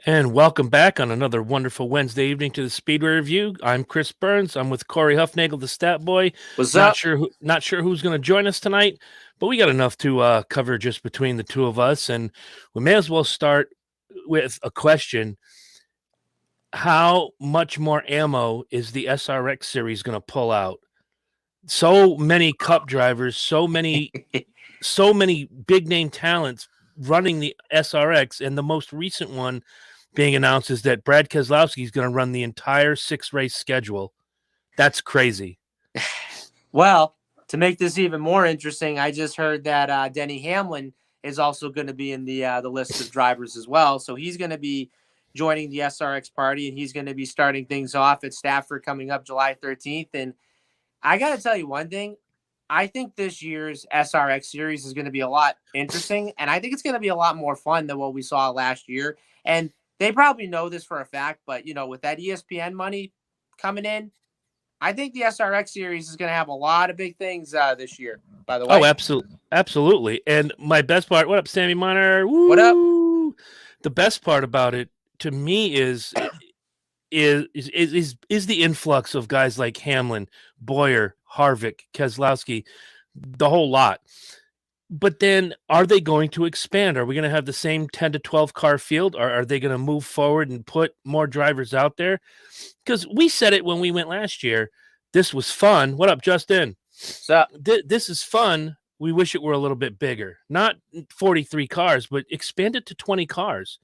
And welcome back on another wonderful Wednesday evening to the Speedway Review. I'm Chris Burns. I'm with Corey Huffnagel, the Stat Boy. What's Not up? sure who's going to join us tonight, but we got enough to cover just between the two of us, and we may as well start with a question: how much more ammo is the SRX series going to pull out? So many Cup drivers, so many big name talents running the SRX, and the most recent one being announced is that Brad Keselowski is going to run the entire 6-race schedule. That's crazy. Well, to make this even more interesting, I just heard that Denny Hamlin is also going to be in the list of drivers as well. So he's going to be joining the SRX party, and he's going to be starting things off at Stafford coming up July 13th. And I got to tell you one thing. I think this year's SRX series is going to be a lot interesting, and I think it's going to be a lot more fun than what we saw last year. And they probably know this for a fact, but, with that ESPN money coming in, I think the SRX series is going to have a lot of big things this year, by the way. Oh, absolutely. And my best part, what up, Sammy Miner? Woo! What up? The best part about it to me is the influx of guys like Hamlin, Boyer, Harvick, Keselowski, the whole lot. But then are they going to expand? Are we going to have the same 10 to 12 car field? Or are they going to move forward and put more drivers out there? Because we said it when we went last year. This was fun. What up, Justin? What's up? This is fun. We wish it were a little bit bigger. Not 43 cars, but expand it to 20 cars.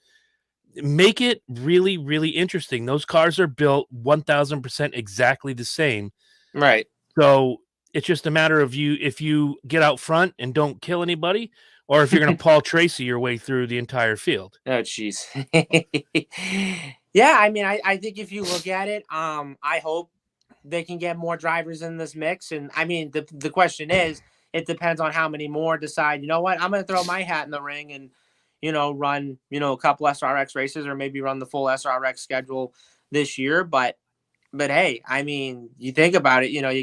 Make it really, really interesting. Those cars are built 1,000% exactly the same. Right. So it's just a matter of if you get out front and don't kill anybody, or if you're going to Paul Tracy your way through the entire field. Oh, jeez. Yeah, I mean, I think if you look at it, I hope they can get more drivers in this mix. And I mean, the question is, it depends on how many more decide, you know what, I'm going to throw my hat in the ring and, run, a couple SRX races, or maybe run the full SRX schedule this year. But hey, I mean, you think about it, you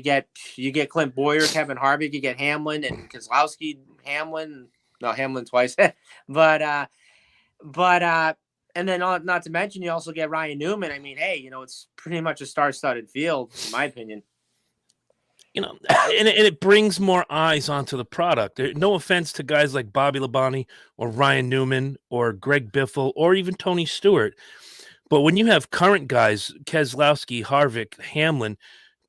get Clint Boyer, Kevin Harvick, you get Hamlin and Keselowski, Hamlin twice, but and then not to mention you also get Ryan Newman. I mean, hey, it's pretty much a star-studded field, in my opinion. And it brings more eyes onto the product. No offense to guys like Bobby Labonte or Ryan Newman or Greg Biffle or even Tony Stewart. But when you have current guys, Keselowski, Harvick, Hamlin,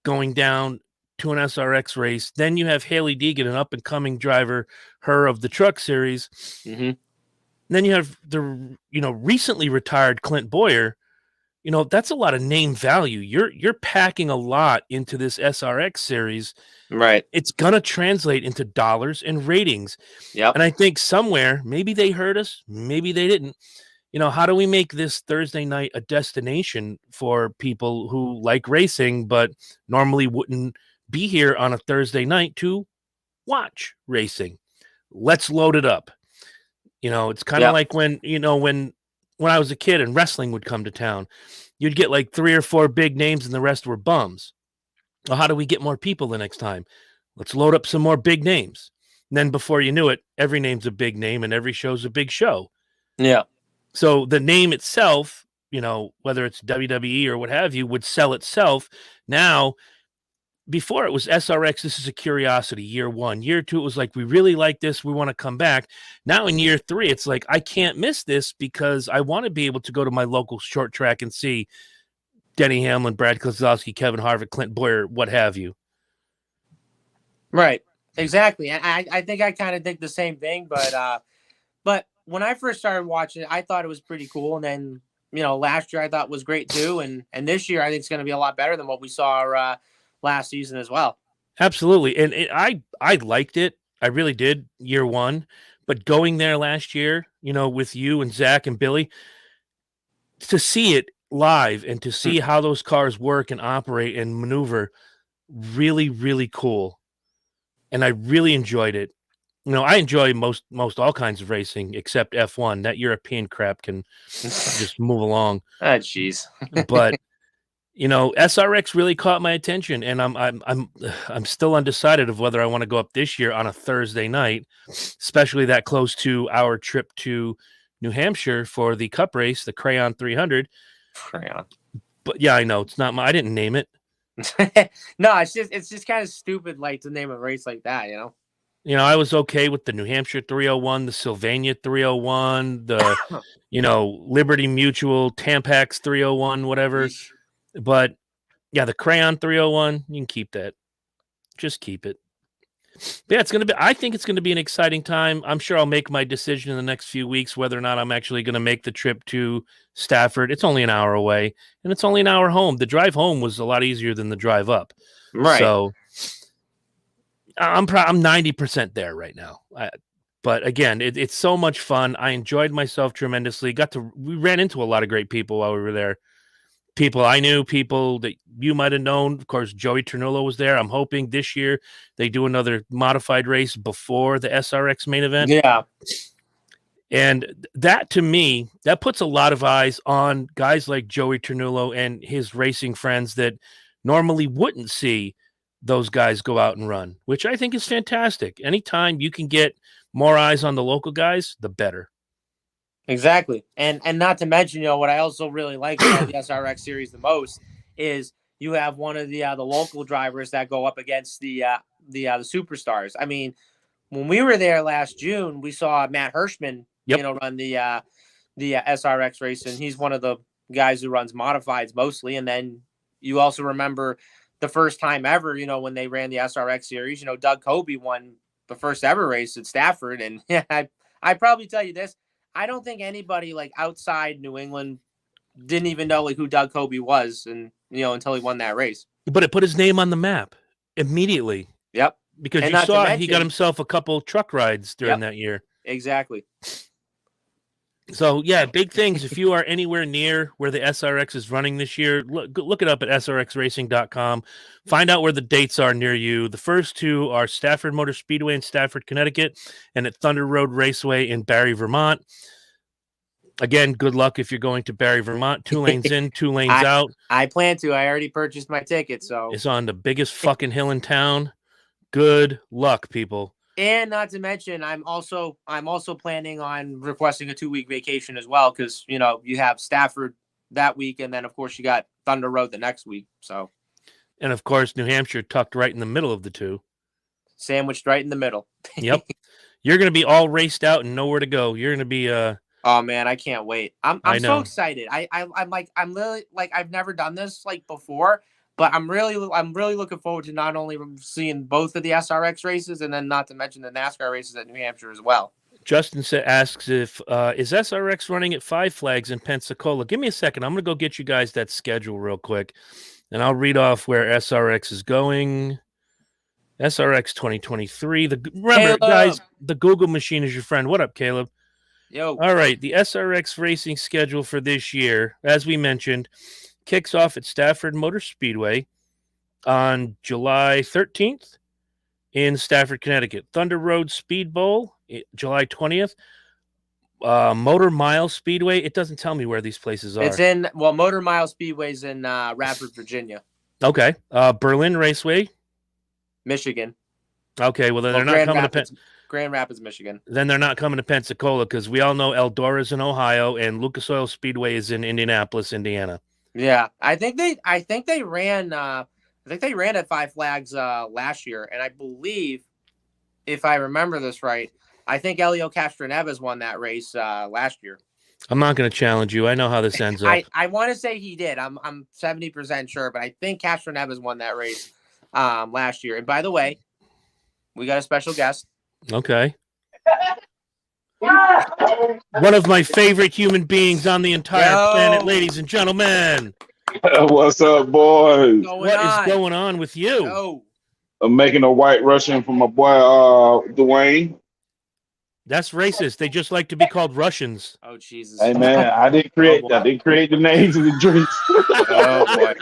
going down to an SRX race, then you have Haley Deegan, an up-and-coming driver, her of the Truck Series. Mm-hmm. Then you have the recently retired Clint Boyer. That's a lot of name value. You're packing a lot into this SRX series. Right. It's gonna translate into dollars and ratings. Yep. And I think somewhere, maybe they heard us, maybe they didn't. How do we make this Thursday night a destination for people who like racing, but normally wouldn't be here on a Thursday night to watch racing? Let's load it up. It's kind of like when I was a kid and wrestling would come to town, you'd get like 3 or 4 big names and the rest were bums. Well, how do we get more people the next time? Let's load up some more big names. And then before you knew it, every name's a big name and every show's a big show. Yeah. So the name itself, whether it's WWE or what have you, would sell itself. Now, before it was SRX, this is a curiosity, year 1. Year 2, it was like, we really like this, we want to come back. Now in year 3, it's like, I can't miss this because I want to be able to go to my local short track and see Denny Hamlin, Brad Keselowski, Kevin Harvick, Clint Boyer, what have you. Right. Exactly. And I think I kind of think the same thing, but when I first started watching it, I thought it was pretty cool. And then, last year I thought was great too. And this year I think it's going to be a lot better than what we saw last season as well. Absolutely. And I liked it. I really did, year 1. But going there last year, with you and Zach and Billy, to see it live and to see how those cars work and operate and maneuver, really, really cool. And I really enjoyed it. I enjoy most all kinds of racing except F1. That European crap can just move along. Ah, jeez. But SRX really caught my attention, and I'm still undecided of whether I want to go up this year on a Thursday night, especially that close to our trip to New Hampshire for the Cup race, the Crayon 300. Crayon. But yeah, I know it's not I didn't name it. No, it's just kind of stupid, like to name a race like that, you know. You know, I was okay with the New Hampshire 301, the Sylvania 301, the Liberty Mutual Tampax 301, whatever. Yeesh. But yeah, the Crayon 301, you can keep that. Just keep it. Yeah, I think it's gonna be an exciting time. I'm sure I'll make my decision in the next few weeks whether or not I'm actually gonna make the trip to Stafford. It's only an hour away, and it's only an hour home. The drive home was a lot easier than the drive up. Right. So I'm 90% there right now. But again, it's so much fun. I enjoyed myself tremendously. We ran into a lot of great people while we were there. People I knew, people that you might have known. Of course, Joey Ternullo was there. I'm hoping this year they do another modified race before the SRX main event. Yeah. And that, to me, that puts a lot of eyes on guys like Joey Ternullo and his racing friends that normally wouldn't see those guys go out and run, which I think is fantastic. Anytime you can get more eyes on the local guys, the better. Exactly. And not to mention, what I also really like about the SRX series the most is you have one of the local drivers that go up against the superstars. I mean, when we were there last June, we saw Matt Hirschman, run the SRX race, and he's one of the guys who runs modifieds mostly. And then you also remember the first time ever, when they ran the SRX series, Doug Kobe won the first ever race at Stafford. And I probably tell you this, I don't think anybody like outside New England didn't even know like who Doug Kobe was, and until he won that race. But it put his name on the map immediately. Yep. Because you saw he got himself a couple truck rides during that year. Exactly. So yeah, big things. If you are anywhere near where the SRX is running this year, look it up at srxracing.com. Find out where the dates are near you. The first two are Stafford Motor Speedway in Stafford, Connecticut, and at Thunder Road Raceway in Barry, Vermont. Again, good luck if you're going to Barry, Vermont. 2 lanes in, 2 lanes out. I plan to. I already purchased my ticket, so it's on the biggest fucking hill in town. Good luck, people. And not to mention, I'm also planning on requesting a 2-week vacation as well, because you have Stafford that week, and then of course you got Thunder Road the next week. So, and of course New Hampshire tucked right in the middle of the two, sandwiched right in the middle. Yep, you're gonna be all raced out and nowhere to go. You're gonna be Oh man, I can't wait. I'm so excited. I'm really like I've never done this like before. But I'm really looking forward to not only seeing both of the SRX races, and then not to mention the NASCAR races at New Hampshire as well. Justin asks if is SRX running at Five Flags in Pensacola? Give me a second. I'm going to go get you guys that schedule real quick, and I'll read off where SRX is going. SRX 2023. Remember, guys, the Google machine is your friend. What up, Caleb? Yo. All right, the SRX racing schedule for this year, as we mentioned, kicks off at Stafford Motor Speedway on July 13th in Stafford, Connecticut. Thunder Road Speed Bowl, July 20th. Motor Mile Speedway. It doesn't tell me where these places are. Motor Mile Speedway's in Radford, Virginia. Okay. Berlin Raceway. Michigan. Okay, well, then they're not coming to Grand Rapids, Michigan. Then they're not coming to Pensacola because we all know Eldora's in Ohio and Lucas Oil Speedway is in Indianapolis, Indiana. Yeah, I think they ran at Five Flags last year, and I believe, if I remember this right, I think Elio Castroneves won that race last year. I'm not going to challenge you. I know how this ends up. I want to say he did. I'm 70% sure, but I think Castroneves won that race last year. And by the way, we got a special guest. Okay. One of my favorite human beings on the entire planet, ladies and gentlemen. What's up, boys? What is going on with you? Yo. I'm making a white Russian for my boy Dwayne. That's racist. They just like to be called Russians. Oh Jesus! Hey man, I didn't create that. They create the names of the drinks. Oh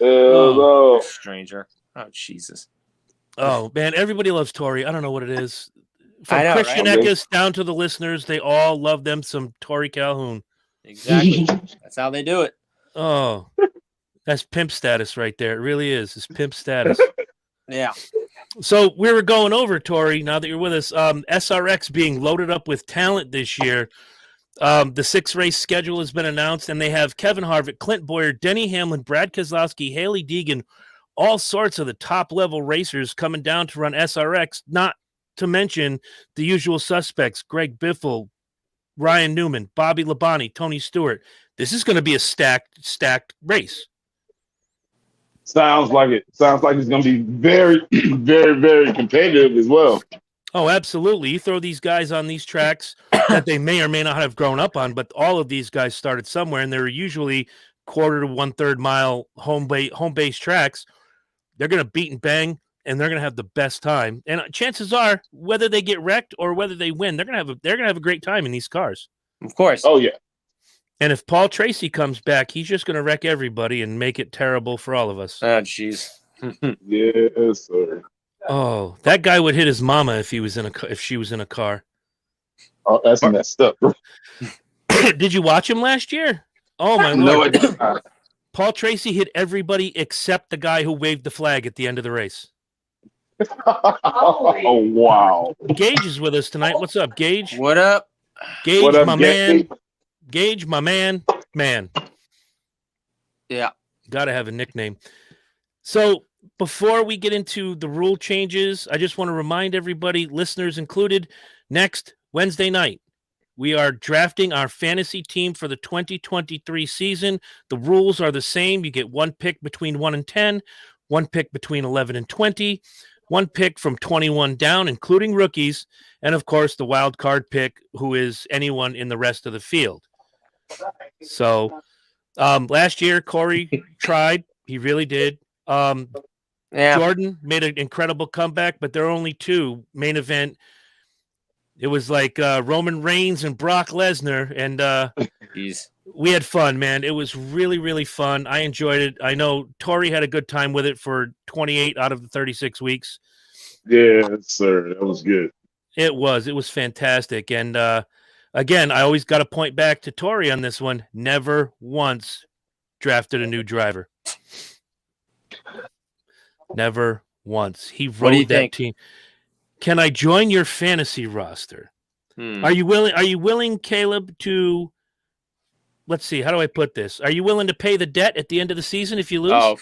boy! Stranger. Oh Jesus! Oh man, everybody loves Tori. I don't know what it is. From Christian right? Eckes down to the listeners, they all love them some Tori Calhoun. Exactly. That's how they do it. Oh, that's pimp status right there. It really is. It's pimp status. Yeah. So we were going over, Tori, now that you're with us, SRX being loaded up with talent this year. The 6-race schedule has been announced, and they have Kevin Harvick, Clint Boyer, Denny Hamlin, Brad Keselowski, Haley Deegan, all sorts of the top-level racers coming down to run SRX, not to mention the usual suspects, Greg Biffle, Ryan Newman, Bobby Labonte, Tony Stewart. This is going to be a stacked race. Sounds like it. Sounds like it's going to be very, very, very competitive as well. Oh, absolutely. You throw these guys on these tracks that they may or may not have grown up on, but all of these guys started somewhere, and they're usually quarter to 1/3 mile home base tracks. They're going to beat and bang, and they're going to have the best time. And chances are, whether they get wrecked or whether they win, they're going to have a great time in these cars. Of course. Oh, yeah. And if Paul Tracy comes back, he's just going to wreck everybody and make it terrible for all of us. Oh, jeez. Yes, sir. Oh, that guy would hit his mama if she was in a car. Oh, that's messed up, bro. Did you watch him last year? Oh my No, Lord. I didn't. Paul Tracy hit everybody except the guy who waved the flag at the end of the race. Oh, wow. Gage is with us tonight. What's up, Gage? What up? Gage, What up, my Gage? man. Gage, my man. Yeah. Got to have a nickname. So before we get into the rule changes, I just want to remind everybody, listeners included, next Wednesday night, we are drafting our fantasy team for the 2023 season. The rules are the same. You get one pick between 1 and 10, one pick between 11 and 20, one pick from 21 down, including rookies, and of course the wild card pick, who is anyone in the rest of the field. So last year, Corey tried. He really did. Yeah. Jordan made an incredible comeback, but there are only two main event. It was like Roman Reigns and Brock Lesnar, and we had fun, man. It was really, really fun. I enjoyed it. I know Tori had a good time with it for 28 out of the 36 weeks. Yes, sir. That was good. It was fantastic. And again, I always got to point back to Tori on this one. Never once drafted a new driver. Never once. He rode that team. Can I join your fantasy roster? Are you willing, Caleb, to, let's see, how do I put this? Are you willing to pay the debt at the end of the season if you lose?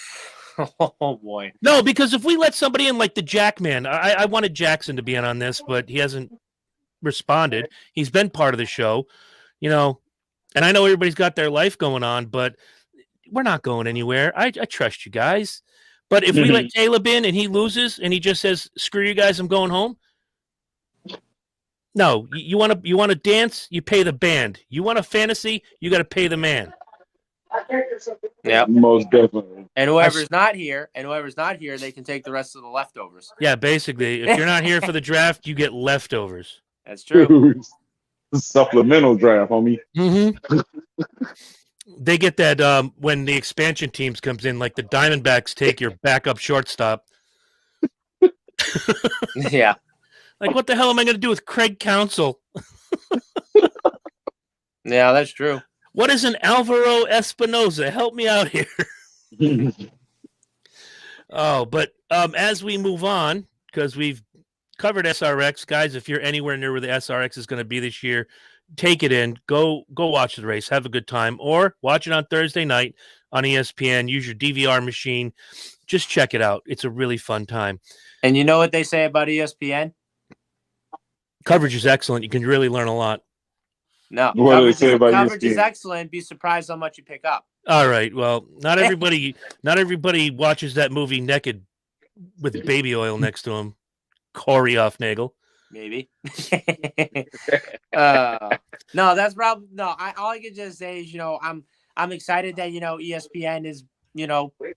Oh boy. No, because if we let somebody in like the Jackman, I wanted Jackson to be in on this, but he hasn't responded. He's been part of the show, and I know everybody's got their life going on, but we're not going anywhere. I trust you guys. But if we let Caleb in and he loses and he just says, "Screw you guys, I'm going home." No, you want to dance, you pay the band. You want a fantasy, you got to pay the man. Yeah, most definitely. And whoever's not here, they can take the rest of the leftovers. Yeah, basically, if you're not here for the draft, you get leftovers. That's true. Supplemental draft, homie. Mm-hmm. They get that when the expansion teams comes in, like the Diamondbacks take your backup shortstop. Yeah. Like, what the hell am I going to do with Craig Counsell? Yeah, that's true. What is an Alvaro Espinoza? Help me out here. Oh, but as we move on, because we've covered SRX, guys, if you're anywhere near where the SRX is going to be this year, take it in. Go watch the race. Have a good time. Or watch it on Thursday night on ESPN. Use your DVR machine. Just check it out. It's a really fun time. And you know what they say about ESPN? Coverage is excellent. You can really learn a lot. No, What do they say about coverage is ESPN? excellent. Be surprised how much you pick up. All right. Well, not everybody watches that movie naked with baby oil next to him. Corey Offnagel. Maybe. No, that's probably no. All I can just say is, I'm excited that ESPN is,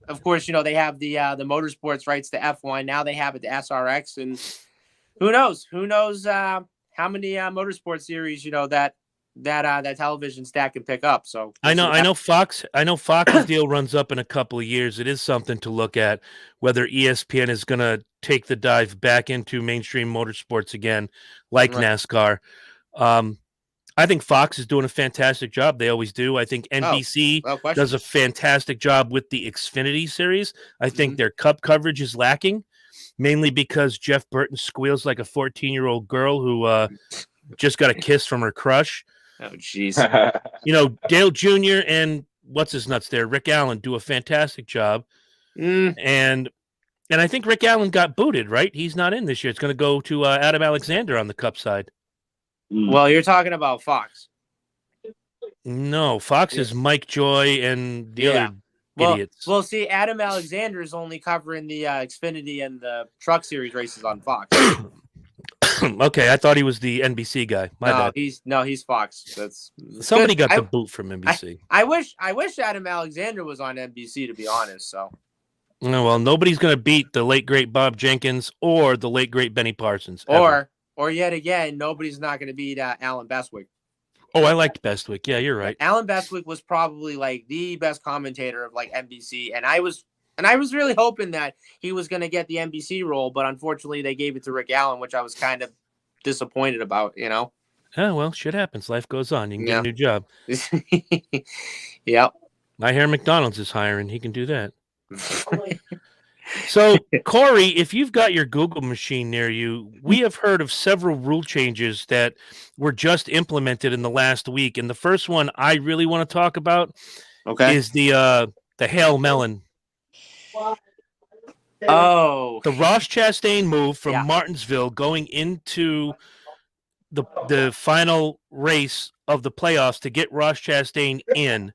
of course, they have the motorsports rights to F1. Now they have it to SRX, and who knows how many motorsport series that television stack can pick up. So I know Fox's deal runs up in a couple of years. It is something to look at whether ESPN is going to take the dive back into mainstream motorsports again, like Right. NASCAR. I think Fox is doing a fantastic job. They always do. I think NBC does a fantastic job with the Xfinity series. I think their Cup coverage is lacking. mainly because Jeff Burton squeals like a 14-year-old girl who just got a kiss from her crush. Oh, jeez. Dale Jr. and what's his nuts there, Rick Allen, do a fantastic job. And I think Rick Allen got booted, right? He's not in this year. It's going to go to Adam Alexander on the Cup side. Well, you're talking about Fox. No, Fox is Mike Joy and the other idiots. Well, see, Adam Alexander is only covering the Xfinity and the Truck Series races on Fox. Okay, I thought he was the NBC guy. My bad. He's Fox. Somebody got the boot from NBC. I wish Adam Alexander was on NBC, to be honest. So. No, well, nobody's going to beat the late great Bob Jenkins or the late great Benny Parsons. Or yet again, nobody's not going to beat Alan Bestwick. Oh, I liked Bestwick. Yeah, you're right. Alan Bestwick was probably like the best commentator of like NBC, and I was really hoping that he was going to get the NBC role, but unfortunately they gave it to Rick Allen, which I was kind of disappointed about. Oh, well, shit happens. Life goes on. You can get a new job. Yep. I hear McDonald's is hiring. He can do that. So, Corey, if you've got your Google machine near you, we have heard of several rule changes that were just implemented in the last week. And the first one I really want to talk about is the Hail Melon. Oh. The Ross Chastain move from Martinsville going into the final race of the playoffs to get Ross Chastain in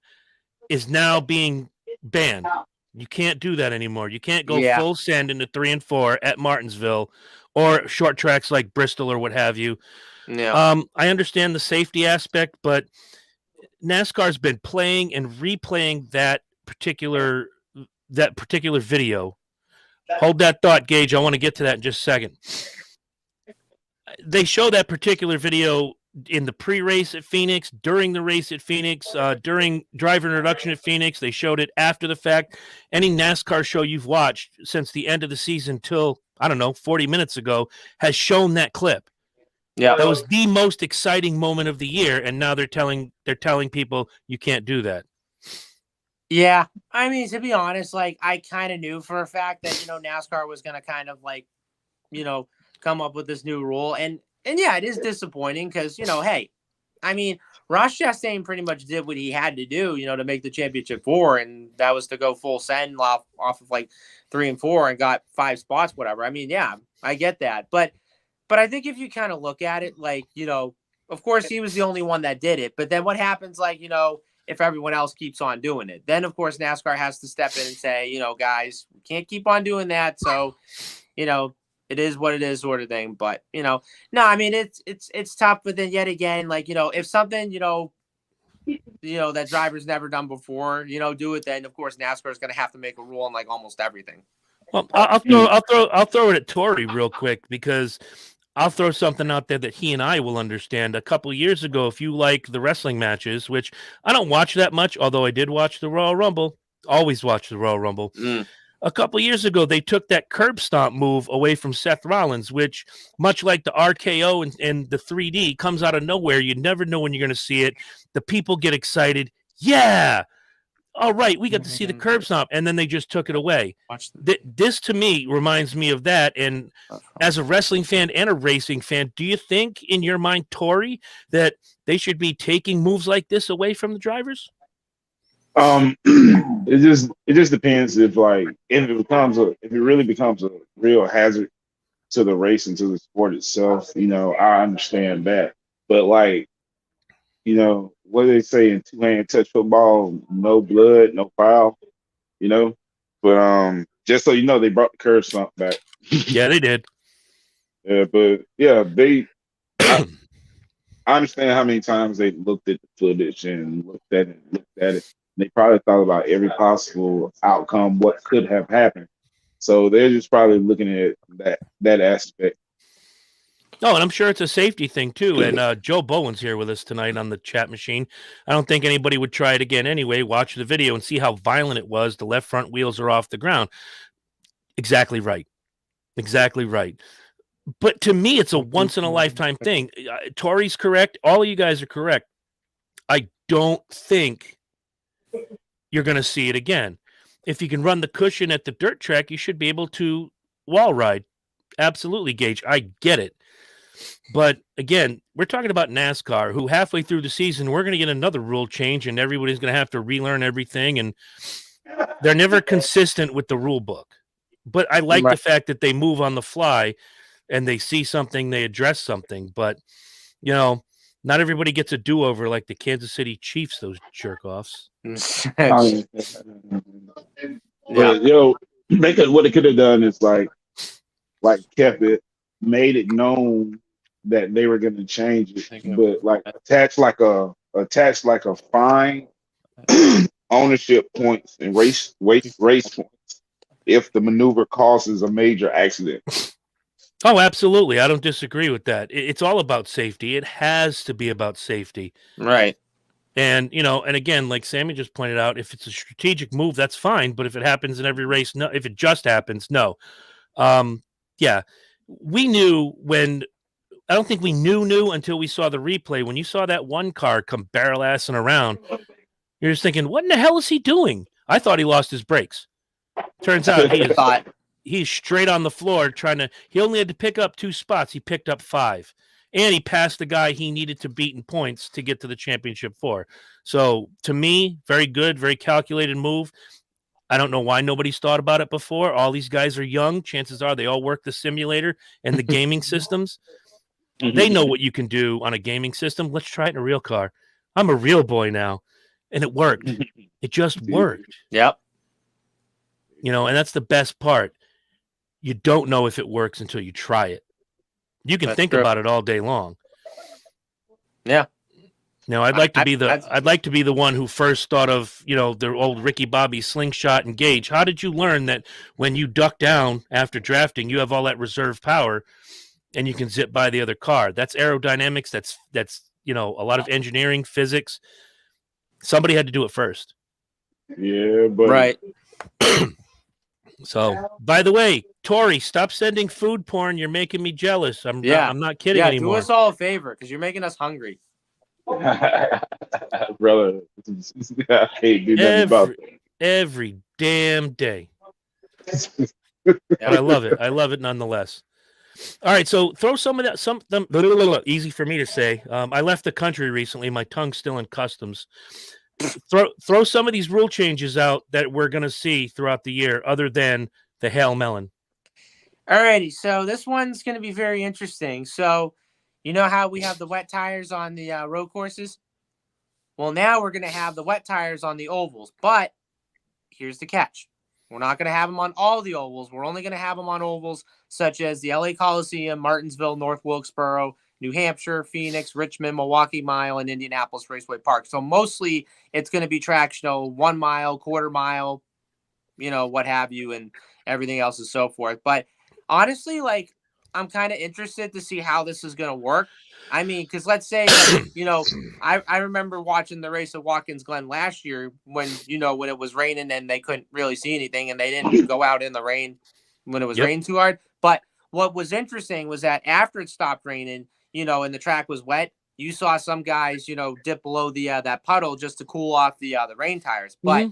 is now being banned. You can't do that anymore. You can't go full send into 3 and 4 at Martinsville or short tracks like Bristol or what have you. Yeah. I understand the safety aspect, but NASCAR's been playing and replaying that particular video. Hold that thought, Gage. I want to get to that in just a second. They show that particular video in the pre-race at Phoenix, during the race at Phoenix, during driver introduction at Phoenix. They showed it after the fact. Any NASCAR show you've watched since the end of the season till, 40 minutes ago has shown that clip. Yeah. That was the most exciting moment of the year, and now they're telling people you can't do that. Yeah. I mean, to be honest, like I kind of knew for a fact that, NASCAR was going to kind of like, come up with this new rule. And yeah, it is disappointing because, hey, I mean, Ross Chastain pretty much did what he had to do, to make the championship 4. And that was to go full send off of like 3 and 4 and got 5 spots, whatever. I mean, yeah, I get that. But I think if you kind of look at it, like, of course he was the only one that did it. But then what happens, like, if everyone else keeps on doing it, then of course NASCAR has to step in and say, guys, we can't keep on doing that. So, it is what it is, sort of thing. But no, I mean it's tough. But then yet again, like if something that driver's never done before, do it. Then of course NASCAR is going to have to make a rule on like almost everything. Well, I'll throw it at Tori real quick because I'll throw something out there that he and I will understand. A couple years ago, if you like the wrestling matches, which I don't watch that much, although I did watch the Royal Rumble, always watch the Royal Rumble. A couple years ago, they took that curb stomp move away from Seth Rollins, which, much like the RKO and the 3D, comes out of nowhere. You never know when you're going to see it. The people get excited. Yeah. All right, we got to see the curb stomp, and then they just took it away. This, to me, reminds me of that. And as a wrestling fan and a racing fan, do you think, in your mind, Tori, that they should be taking moves like this away from the drivers? It just depends if it really becomes a real hazard to the race and to the sport itself. I understand that, but like, what do they say in 2-hand touch football? No blood, no foul. But just so you know, they brought the curb stomp back. Yeah, they did. Yeah, but yeah, I understand how many times they looked at the footage and looked at it. They probably thought about every possible outcome, what could have happened. So they're just probably looking at that aspect. Oh, and I'm sure it's a safety thing too. And Joe Bowen's here with us tonight on the chat machine. I don't think anybody would try it again anyway. Watch the video and see how violent it was. The left front wheels are off the ground. Exactly right. Exactly right. But to me, it's a once-in-a-lifetime thing. Tori's correct. All of you guys are correct. I don't think you're going to see it again. If you can run the cushion at the dirt track, you should be able to wall ride. Absolutely, Gage. I get it. But again, we're talking about NASCAR, who halfway through the season, we're going to get another rule change and everybody's going to have to relearn everything. And they're never consistent with the rule book. But I like the fact that they move on the fly and they see something, they address something. But, you know, not everybody gets a do-over like the Kansas City Chiefs, those jerk-offs. But, what it could have done is like kept it, made it known that they were going to change it, but like attach like a fine, ownership points and race points if the maneuver causes a major accident. Oh, absolutely. I don't disagree with that. It's all about safety. It has to be about safety. Right. And, you know, and again, like Sammy just pointed out, if it's a strategic move, that's fine. But if it happens in every race, no. If it just happens, no. Yeah. We knew I don't think we knew until we saw the replay. When you saw that one car come barrel assing around, you're just thinking, what in the hell is he doing? I thought he lost his brakes. Turns out he's straight on the floor he only had to pick up 2 spots. He picked up 5. And he passed the guy he needed to beat in points to get to the championship 4. So to me, very good, very calculated move. I don't know why nobody's thought about it before. All these guys are young. Chances are they all work the simulator and the gaming systems. They know what you can do on a gaming system. Let's try it in a real car. I'm a real boy now. And it worked. It just worked. Yep. You know, and that's the best part. You don't know if it works until you try it. You can think about it all day long. Yeah. Now, I'd like to be the one who first thought of, you know, the old Ricky Bobby slingshot and gauge. How did you learn that when you duck down after drafting, you have all that reserve power and you can zip by the other car? That's aerodynamics. That's you know, a lot of engineering, physics. Somebody had to do it first. Yeah, but right. So, by the way, Tori, stop sending food porn. You're making me jealous. I'm not kidding anymore. Do us all a favor because you're making us hungry. Brother, I can't do nothing about it. Every damn day. But I love it. I love it nonetheless. All right, so throw some of that. Easy for me to say. I left the country recently. My tongue's still in customs. Throw some of these rule changes out that we're going to see throughout the year, other than the Hail Melon. All righty, so this one's going to be very interesting. So, you know how we have the wet tires on the road courses? Well, now we're going to have the wet tires on the ovals. But here's the catch. We're not going to have them on all the ovals. We're only going to have them on ovals such as the LA Coliseum, Martinsville, North Wilkesboro, New Hampshire, Phoenix, Richmond, Milwaukee Mile, and Indianapolis Raceway Park. So mostly it's going to be tracks, 1 mile, quarter mile, what have you, and everything else and so forth. But honestly, I'm kind of interested to see how this is going to work. I mean, because let's say, I remember watching the race at Watkins Glen last year when it was raining and they couldn't really see anything and they didn't go out in the rain when it was raining too hard. But what was interesting was that after it stopped raining, and the track was wet, you saw some guys, dip below the that puddle just to cool off the rain tires. But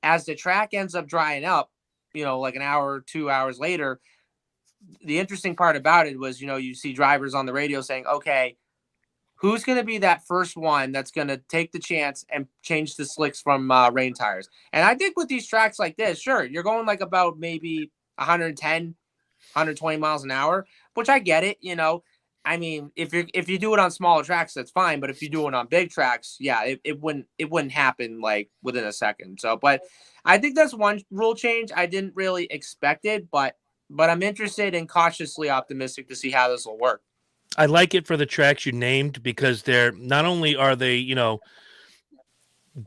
as the track ends up drying up, like an hour or 2 hours later, the interesting part about it was, you see drivers on the radio saying, okay, who's going to be that first one that's going to take the chance and change the slicks from rain tires? And I think with these tracks like this, sure, you're going about maybe 110, 120 miles an hour, which I get it, I mean, if you do it on smaller tracks, that's fine. But if you do it on big tracks, yeah, it wouldn't happen within a second. So, but I think that's one rule change. I didn't really expect it, but I'm interested and cautiously optimistic to see how this will work. I like it for the tracks you named because they're not only are they,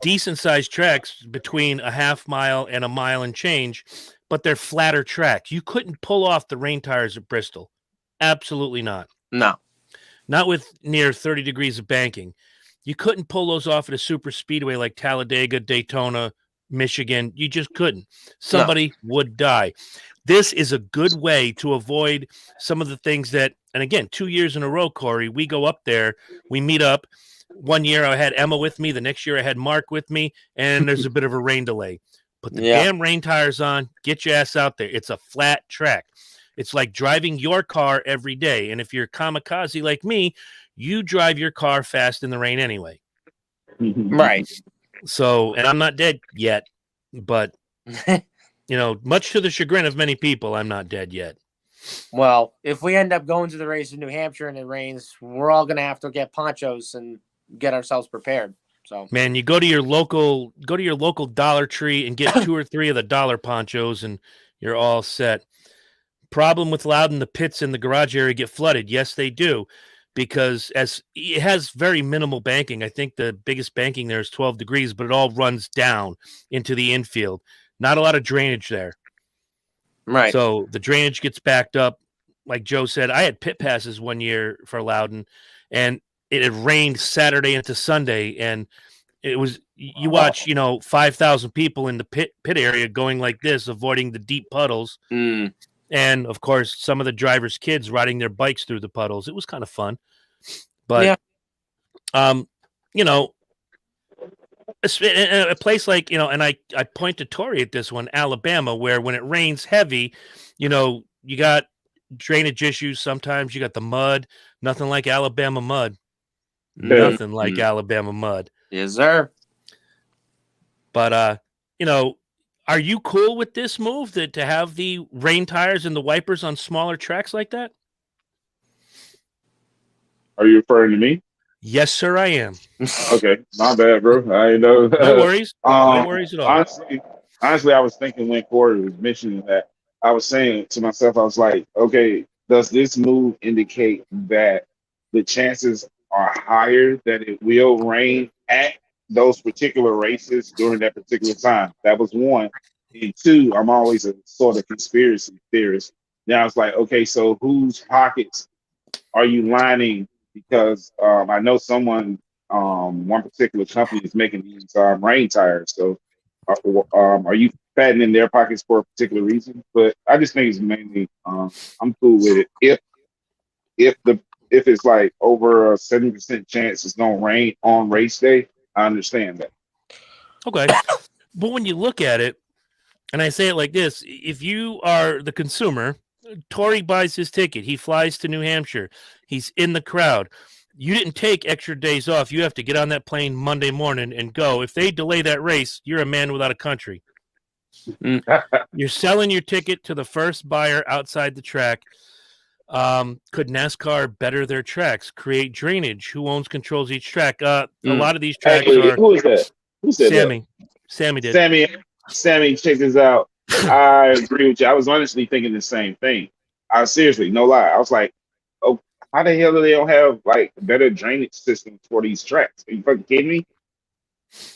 decent sized tracks between a half mile and a mile and change, but they're flatter tracks. You couldn't pull off the rain tires at Bristol. Absolutely not. No. Not with near 30 degrees of banking. You couldn't pull those off at a super speedway like Talladega, Daytona, Michigan. You just couldn't. Somebody would die. This is a good way to avoid some of the things that, and again, 2 years in a row, Corey, we go up there, we meet up. 1 year I had Emma with me. The next year I had Mark with me, and there's a bit of a rain delay. Put the damn rain tires on. Get your ass out there. It's a flat track. It's like driving your car every day. And if you're kamikaze like me, you drive your car fast in the rain anyway. Right. So, and I'm not dead yet, but much to the chagrin of many people, I'm not dead yet. Well, if we end up going to the race in New Hampshire and it rains, we're all going to have to get ponchos and get ourselves prepared. So, man, you go to your local Dollar Tree and get 2 or 3 of the dollar ponchos and you're all set. Problem with Loudon, the pits in the garage area get flooded. Yes, they do, because as it has very minimal banking. I think the biggest banking there is 12 degrees, but it all runs down into the infield. Not a lot of drainage there. right. So the drainage gets backed up. Like Joe said, I had pit passes one year for Loudon, and it had rained Saturday into Sunday, and it was you watch 5,000 people in the pit area going like this, avoiding the deep puddles. And of course, some of the drivers' kids riding their bikes through the puddles. It was kind of fun, but a place like and I point to Tori at this one, Alabama, where when it rains heavy, you got drainage issues. Sometimes you got the mud. Nothing like Alabama mud. Nothing like Alabama mud. Yes, sir. But are you cool with this move to have the rain tires and the wipers on smaller tracks like that? Are you referring to me? Yes, sir, I am. Okay, my bad, bro. I know. No worries. No worries at all. Honestly, I was thinking when Corey was mentioning that, I was saying to myself, I was like, okay, does this move indicate that the chances are higher that it will rain at those particular races during that particular time? That was one. And two, I'm always a sort of conspiracy theorist. Now it's like, okay, so whose pockets are you lining? Because I know one particular company is making these rain tires. So are you fattening their pockets for a particular reason? But I just think it's mainly I'm cool with it. If it's like over a 70% chance it's gonna rain on race day, I understand that. Okay. But when you look at it, and I say it like this, if you are the consumer, Tori buys his ticket. He flies to New Hampshire. He's in the crowd. You didn't take extra days off. You have to get on that plane Monday morning and go. If they delay that race, you're a man without a country. You're selling your ticket to the first buyer outside the track. Could NASCAR better their tracks, create drainage? Who controls each track? A lot of these tracks are. Who is that? Who said Sammy. That? Sammy did. Sammy, check this out. I agree with you. I was honestly thinking the same thing. I seriously, no lie. I was like, oh, how the hell do they don't have like better drainage systems for these tracks? Are you fucking kidding me?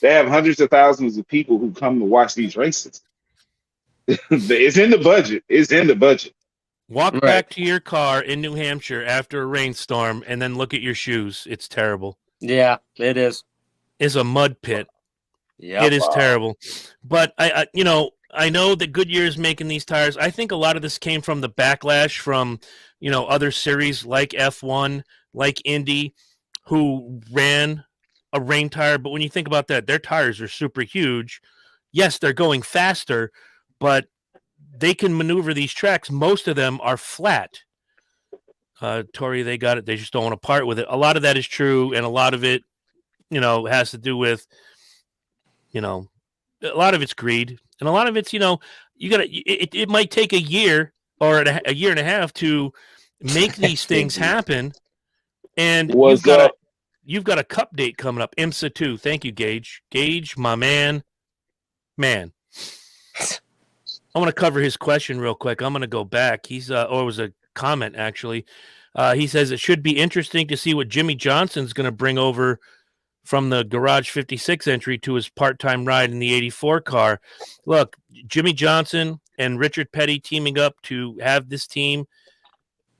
They have hundreds of thousands of people who come to watch these races. It's in the budget. It's in the budget. Walk back to your car in New Hampshire after a rainstorm and then look at your shoes. It's terrible. Yeah, it is. It's a mud pit. Yeah, it is terrible. But I know that Goodyear is making these tires. I think a lot of this came from the backlash from other series like F1, like Indy, who ran a rain tire. But when you think about that, their tires are super huge. Yes, they're going faster, but they can maneuver these tracks. Most of them are flat. Tori, they got it. They just don't want to part with it. A lot of that is true, and a lot of it, has to do with, a lot of it's greed, and a lot of it's, you got to. It might take a year or a year and a half to make these things happen, and you've got a cup date coming up. IMSA 2. Thank you, Gage. Gage, my man. I want to cover his question real quick. I'm going to go back. Or it was a comment, actually. He says it should be interesting to see what Jimmy Johnson's going to bring over from the Garage 56 entry to his part-time ride in the 84 car. Look, Jimmy Johnson and Richard Petty teaming up to have this team.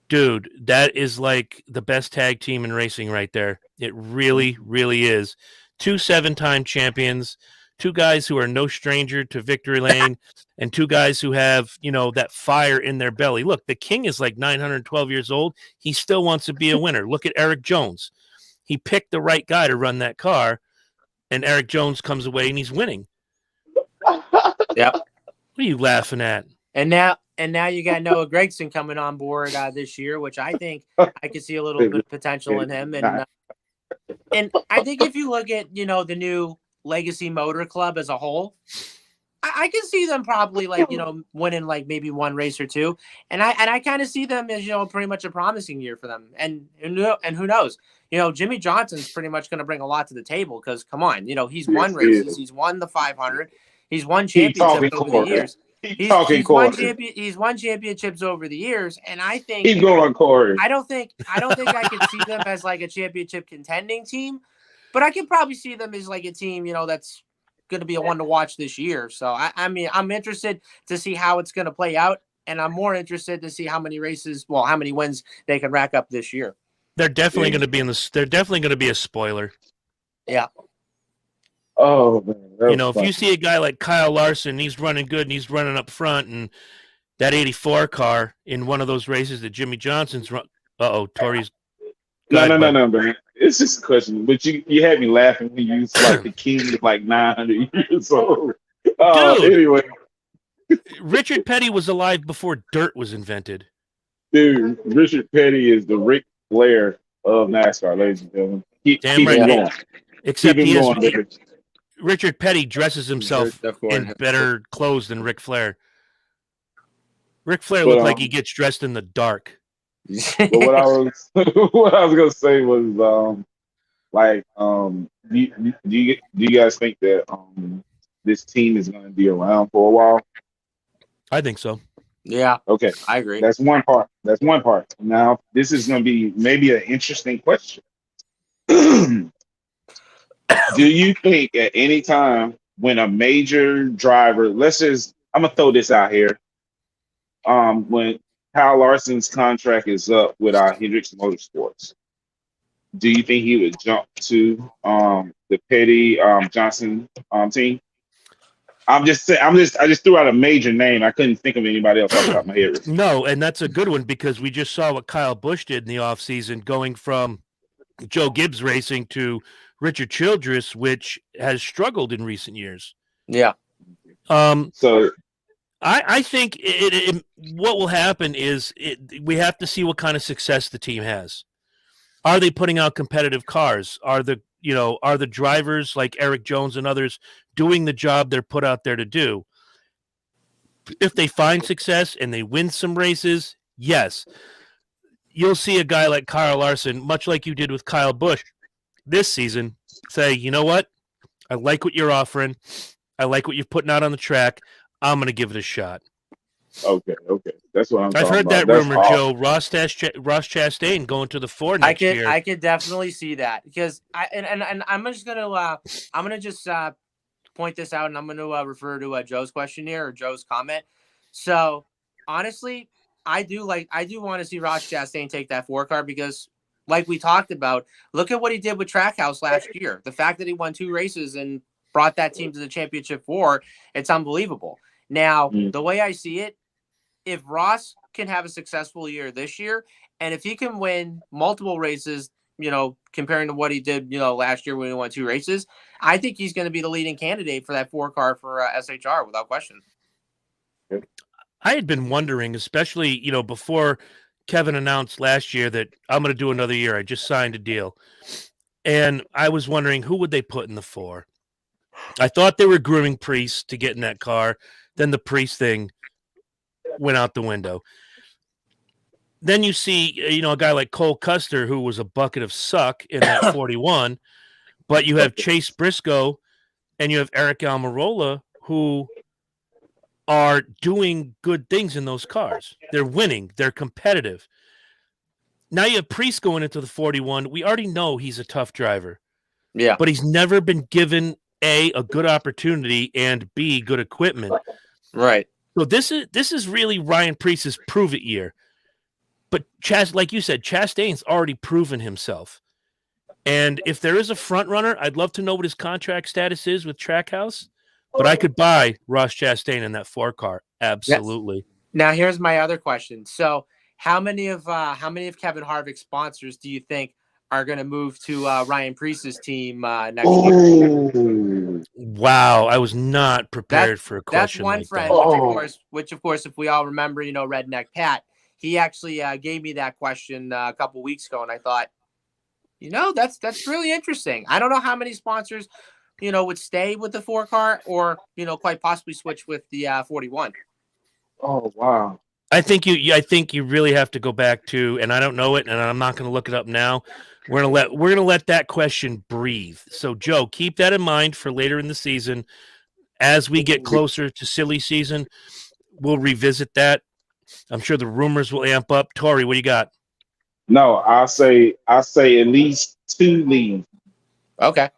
Dude, that is like the best tag team in racing right there. It really, really is. 2 7-time champions. 2 guys who are no stranger to victory lane, and 2 guys who have, that fire in their belly. Look, the King is like 912 years old. He still wants to be a winner. Look at Eric Jones. He picked the right guy to run that car, and Eric Jones comes away and he's winning. Yep. What are you laughing at? And now And now you got Noah Gragson coming on board this year, which I think I could see a little bit of potential in him. And I think if you look at, the new Legacy Motor Club as a whole, I can see them probably winning maybe one race or two. And I kind of see them as, pretty much a promising year for them. And who knows? Jimmy Johnson's pretty much going to bring a lot to the table because, come on, he's won races. He's won the 500. He's won championships over the years. He's won championships over the years, and I think he's going Corey. I don't think I could see them as a championship contending team, but I could probably see them as a team, that's going to be a one to watch this year. So I mean, I'm interested to see how it's going to play out, and I'm more interested to see how many wins they can rack up this year. They're definitely going to be They're definitely going to be a spoiler. Yeah. Oh man, if you see a guy like Kyle Larson, he's running good and he's running up front, and that 84 car in one of those races that Jimmy Johnson's run. Tori's. No, man. It's just a question, but you had me laughing when you used the king is 900 years old. Anyway, Richard Petty was alive before dirt was invented. Dude, Richard Petty is the Ric Flair of NASCAR, ladies and gentlemen. Keep right. Going. Except going, Richard Petty dresses himself in better clothes than Ric Flair. Ric Flair looked like he gets dressed in the dark. But what I was gonna say was do you guys think that this team is gonna be around for a while? I think so. Yeah. Okay. I agree. That's one part. Now this is gonna be maybe an interesting question. Do you think at any time when a major driver, I'm gonna throw this out here, when Kyle Larson's contract is up with Hendricks Motorsports, do you think he would jump to the Petty Johnson team? I just threw out a major name. I couldn't think of anybody else off the top of my head. No, and that's a good one because we just saw what Kyle Busch did in the offseason, going from Joe Gibbs Racing to Richard Childress, which has struggled in recent years. Yeah. So I think what will happen is we have to see what kind of success the team has. Are they putting out competitive cars? Are the drivers like Eric Jones and others doing the job they're put out there to do? If they find success and they win some races, yes, you'll see a guy like Kyle Larson, much like you did with Kyle Busch this season, say, you know what? I like what you're offering. I like what you're putting out on the track. I'm going to give it a shot. Okay. That's what I'm talking about. I've heard that rumor, Joe. Ross Chastain going to the 4 next year. I could definitely see that because I'm just gonna point this out, and I'm gonna refer to Joe's question here or Joe's comment. So honestly, I do want to see Ross Chastain take that 4 car because, like we talked about, look at what he did with Trackhouse last year. The fact that he won 2 races and brought that team to the championship 4, it's unbelievable. Now, the way I see it, if Ross can have a successful year this year, and if he can win multiple races, comparing to what he did, last year when he won 2 races, I think he's going to be the leading candidate for that 4 car for SHR without question. I had been wondering, especially, before Kevin announced last year that I'm going to do another year. I just signed a deal. And I was wondering, who would they put in the 4? I thought they were grooming Priest to get in that car. Then the Priest thing went out the window. Then you see, a guy like Cole Custer, who was a bucket of suck in that 41, but you have Chase Briscoe and you have Eric Almirola, who are doing good things in those cars. They're winning. They're competitive. Now you have Priest going into the 41. We already know he's a tough driver. Yeah. But he's never been given A, a good opportunity, and B, good equipment. Right. So this is really Ryan Priest's prove it year. But like you said, Chastain's already proven himself. And if there is a front runner, I'd love to know what his contract status is with Trackhouse. But I could buy Ross Chastain in that 4 car. Absolutely. Yes. Now here's my other question. So how many of Kevin Harvick's sponsors do you think are going to move to Ryan Priest's team next year? Wow, I was not prepared for a That's question one like friend, that. which of course, if we all remember, Redneck Pat, he actually gave me that question a couple weeks ago, and I thought, that's really interesting. I don't know how many sponsors, would stay with the 4-car or, quite possibly switch with the 41. Oh wow. I think you really have to go back to, and I don't know it, and I'm not going to look it up now. We're gonna let that question breathe. So, Joe, keep that in mind for later in the season. As we get closer to silly season, we'll revisit that. I'm sure the rumors will amp up. Tori, what do you got? No, I say at least 2 leave. Okay.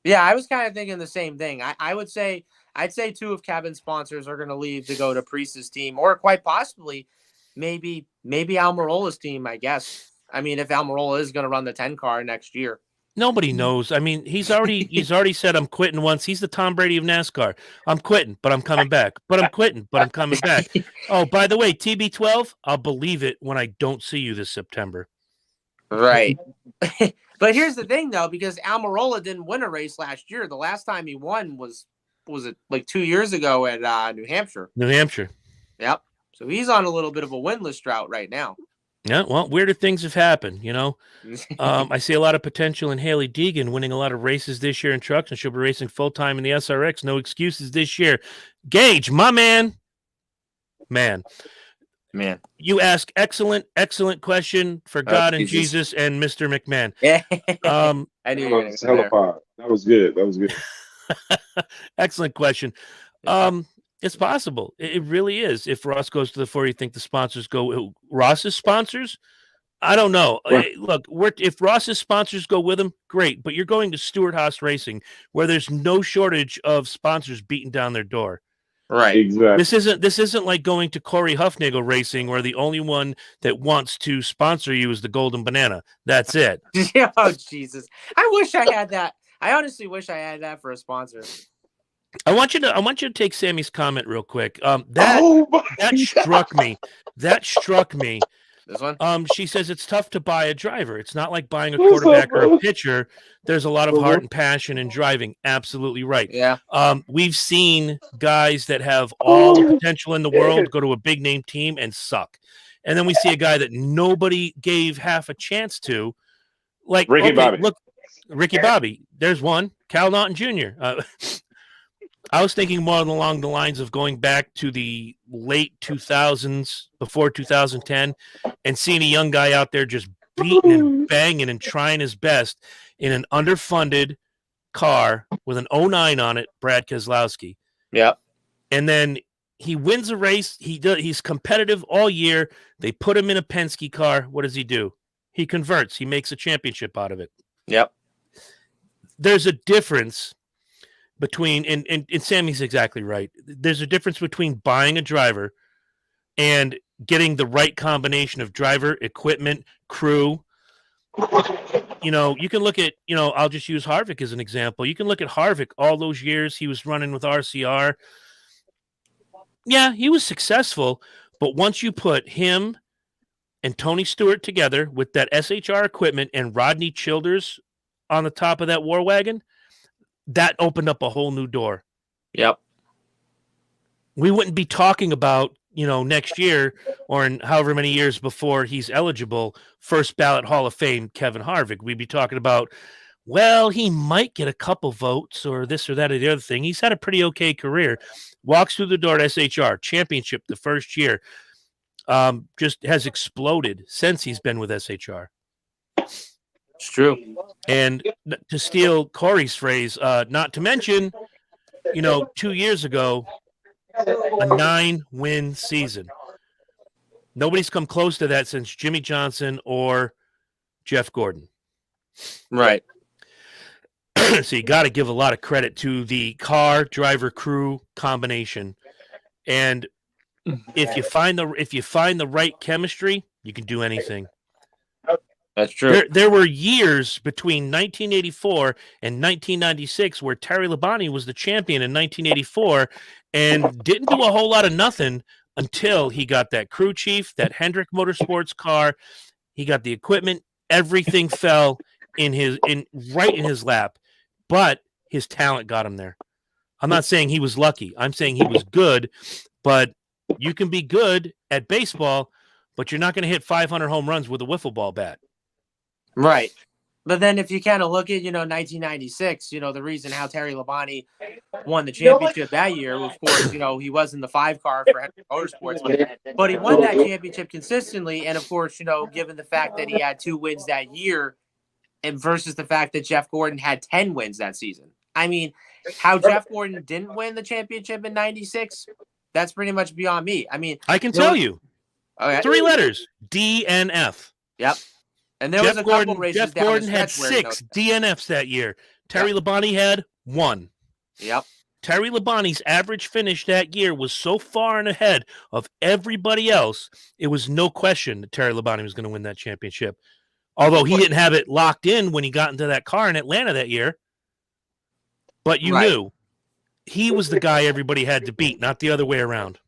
Yeah, I was kind of thinking the same thing. I'd say 2 of Kevin's sponsors are going to leave to go to Priest's team, or quite possibly maybe Almirola's team, I guess. I mean, if Almirola is going to run the 10-car next year. Nobody knows. I mean, he's already said I'm quitting once. He's the Tom Brady of NASCAR. I'm quitting, but I'm coming back. But I'm quitting, but I'm coming back. Oh, by the way, TB12, I'll believe it when I don't see you this September. Right. But here's the thing, though, because Almirola didn't win a race last year. The last time he won was it like 2 years ago at New Hampshire? New Hampshire. Yep. So he's on a little bit of a winless drought right now. Yeah, well, weirder things have happened, I see a lot of potential in Haley Deegan winning a lot of races this year in trucks, and she'll be racing full-time in the SRX. No excuses this year. Gage, my man. Man. You ask excellent question for God and Jesus and Mr. McMahon. I knew you were going to say there. That was good. Excellent question. It's possible. It really is. If Ross goes to the 4, you think the sponsors go Ross's sponsors? I don't know. Right. Look, if Ross's sponsors go with him, great. But you're going to Stewart Haas Racing, where there's no shortage of sponsors beating down their door. Right. Exactly. This isn't like going to Corey Huffnagel Racing, where the only one that wants to sponsor you is the Golden Banana. That's it. Oh, Jesus. I wish I had that. I honestly wish I had that for a sponsor. I want you to take Sammy's comment real quick. That struck me. This one? She says it's tough to buy a driver. It's not like buying a quarterback or a pitcher. There's a lot of heart and passion in driving. Absolutely right. Yeah. We've seen guys that have all the potential in the world go to a big name team and suck. And then we see a guy that nobody gave half a chance to, like Ricky Bobby. Look, Ricky Bobby. There's one. Cal Naughton Jr. I was thinking more along the lines of going back to the late 2000s, before 2010, and seeing a young guy out there just beating and banging and trying his best in an underfunded car with an 09 on it, Brad Keselowski. Yep. And then he wins a race. He's competitive all year. They put him in a Penske car. What does he do? He converts. He makes a championship out of it. Yep. There's a difference between, and Sammy's exactly right. There's a difference between buying a driver and getting the right combination of driver, equipment, crew. You can look at, I'll just use Harvick as an example. You can look at Harvick all those years he was running with RCR. Yeah, he was successful, but once you put him and Tony Stewart together with that SHR equipment and Rodney Childers on the top of that war wagon, that opened up a whole new door. Yep. We wouldn't be talking about, next year or in however many years before he's eligible, first ballot Hall of Fame Kevin Harvick. We'd be talking about, well, he might get a couple votes or this or that or the other thing. He's had a pretty okay career. Walks through the door at SHR, championship the first year. Just has exploded since he's been with SHR. It's true. And to steal Corey's phrase, not to mention, 2 years ago, a 9-win season. Nobody's come close to that since Jimmy Johnson or Jeff Gordon. Right. So you got to give a lot of credit to the car, driver, crew combination. And if you find the right chemistry, you can do anything. That's true. There were years between 1984 and 1996 where Terry Labonte was the champion in 1984 and didn't do a whole lot of nothing until he got that crew chief, that Hendrick Motorsports car. He got the equipment. Everything fell right in his lap, but his talent got him there. I'm not saying he was lucky. I'm saying he was good, but you can be good at baseball, but you're not going to hit 500 home runs with a wiffle ball bat. Right. But then if you kind of look at, 1996, the reason how Terry Labonte won the championship that year, of course, he was in the 5 car for Hendrick Motorsports, but he won that championship consistently. And of course, given the fact that he had 2 wins that year and versus the fact that Jeff Gordon had 10 wins that season. I mean, how Jeff Gordon didn't win the championship in 96, that's pretty much beyond me. I mean, I can tell you. Okay. 3 letters, DNF. Yep. And there was a couple races Jeff down Gordon the had stretch where 6 DNFs that year. Terry Labonte had 1. Yep. Terry Labonte's average finish that year was so far and ahead of everybody else, it was no question that Terry Labonte was going to win that championship. Although he didn't have it locked in when he got into that car in Atlanta that year. But you knew he was the guy everybody had to beat, not the other way around.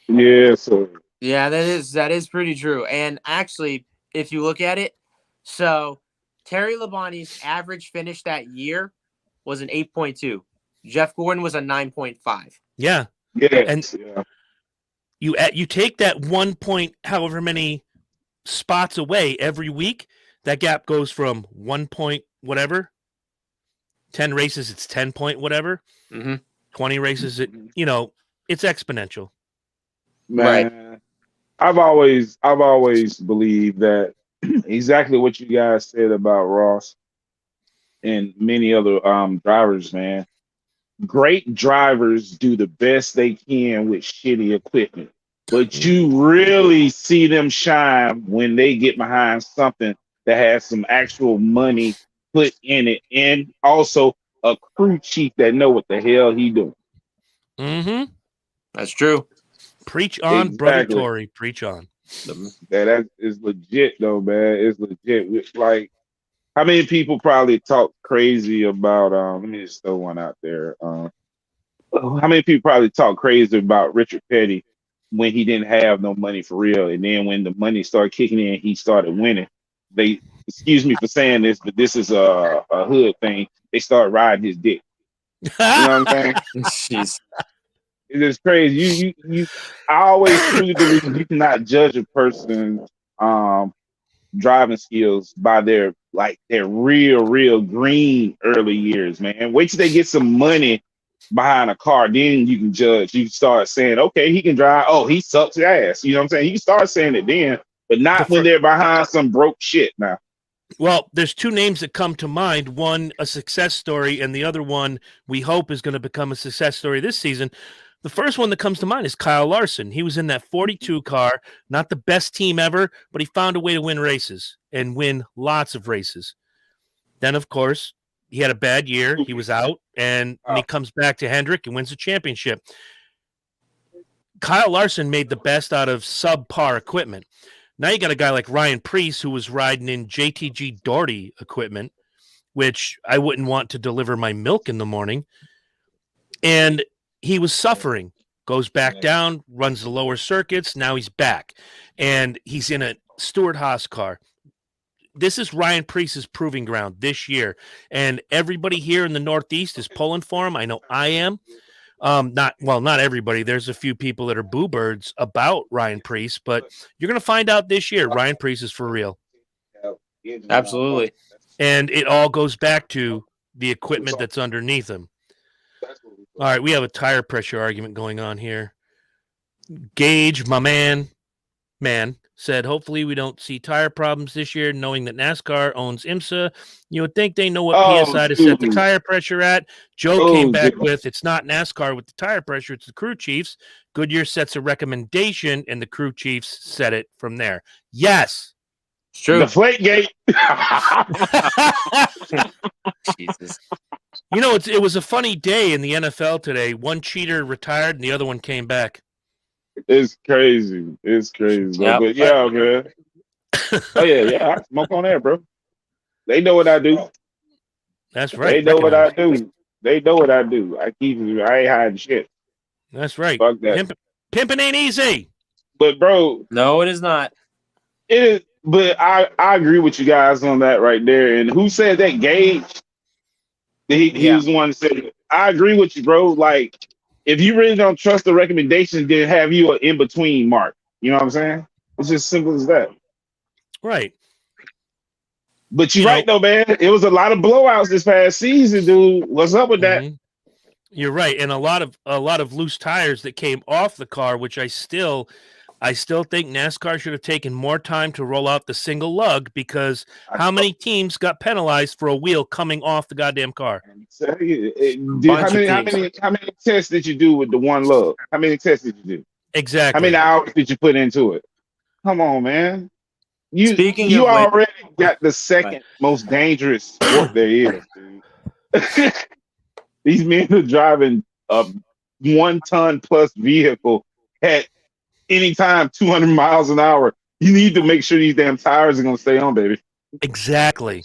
Yeah, so yeah, that is pretty true. And actually, if you look at it, so Terry Labonte's average finish that year was an 8.2. Jeff Gordon was a 9.5. Yeah. Yeah. And you take that 1 point, however many spots away every week, that gap goes from 1 point whatever, 10 races, it's 10 point whatever, 20 races, it's exponential. Man, Right. I've always believed that exactly what you guys said about Ross and many other drivers, man. Great drivers do the best they can with shitty equipment, but you really see them shine when they get behind something that has some actual money put in it, and also a crew chief that know what the hell he doing. Mm-hmm. That's true. Preach on, brother Tory. Preach on. That is legit, though, man. It's legit. Like, how many people probably talk crazy about? Let me just throw one out there. How many people probably talk crazy about Richard Petty when he didn't have no money for real, and then when the money started kicking in, he started winning. They, excuse me for saying this, but this is a hood thing. They start riding his dick. You know what I'm saying? Jeez. It is crazy. I always truly believe you cannot judge a person's driving skills by their real green early years, man. Wait till they get some money behind a car, then you can judge. You can start saying, okay, he can drive. Oh, he sucks ass. You know what I'm saying? You can start saying it then, but not when they're behind some broke shit now. Well, there's 2 names that come to mind. One, a success story, and the other one we hope is going to become a success story this season. The first one that comes to mind is Kyle Larson. He was in that 42 car, not the best team ever, but he found a way to win races and win lots of races. Then, of course, he had a bad year. He was out, and he comes back to Hendrick and wins a championship. Kyle Larson made the best out of subpar equipment. Now you got a guy like Ryan Preece who was riding in JTG Doherty equipment, which I wouldn't want to deliver my milk in the morning. And he was suffering, goes back down, runs the lower circuits. Now he's back, and he's in a Stuart Haas car. This is Ryan Preece's proving ground this year, and everybody here in the Northeast is pulling for him. I know I am. Not everybody. There's a few people that are boo birds about Ryan Preece, but you're going to find out this year Ryan Preece is for real. Absolutely. And it all goes back to the equipment that's underneath him. All right, we have a tire pressure argument going on here. Gage, my man, said, hopefully we don't see tire problems this year, knowing that NASCAR owns IMSA. You would think they know what PSI to set the tire pressure at. Joe came back with, it's not NASCAR with the tire pressure, it's the crew chiefs. Goodyear sets a recommendation, and the crew chiefs set it from there. Yes. It's true. The flake gate. Jesus. It was a funny day in the NFL today. One cheater retired, and the other one came back. It's crazy. It's crazy. Yep. But yeah, man. Oh yeah. I smoke on air, bro. They know what I do. That's right. They know what I do. They know what I do. I ain't hiding shit. That's right. Fuck that. Pimping ain't easy. But bro, No, it is not. it is. But I agree with you guys on that right there. And who said that? Gage? He was the one that said, I agree with you, bro. Like, if you really don't trust the recommendations, then have you an in-between mark. You know what I'm saying? It's just simple as that. Right. But you're right, though, man. It was a lot of blowouts this past season, dude. What's up with that? You're right, and a lot of loose tires that came off the car, which I still think NASCAR should have taken more time to roll out the single lug, because how many teams got penalized for a wheel coming off the goddamn car? Dude, how many tests did you do with the one lug? How many tests did you do? Exactly. How many hours did you put into it? Come on, man. You already got the second most dangerous sport there is, dude. These men are driving a 1 ton plus vehicle at any time 200 miles an hour. You need to make sure these damn tires are going to stay on, baby. Exactly.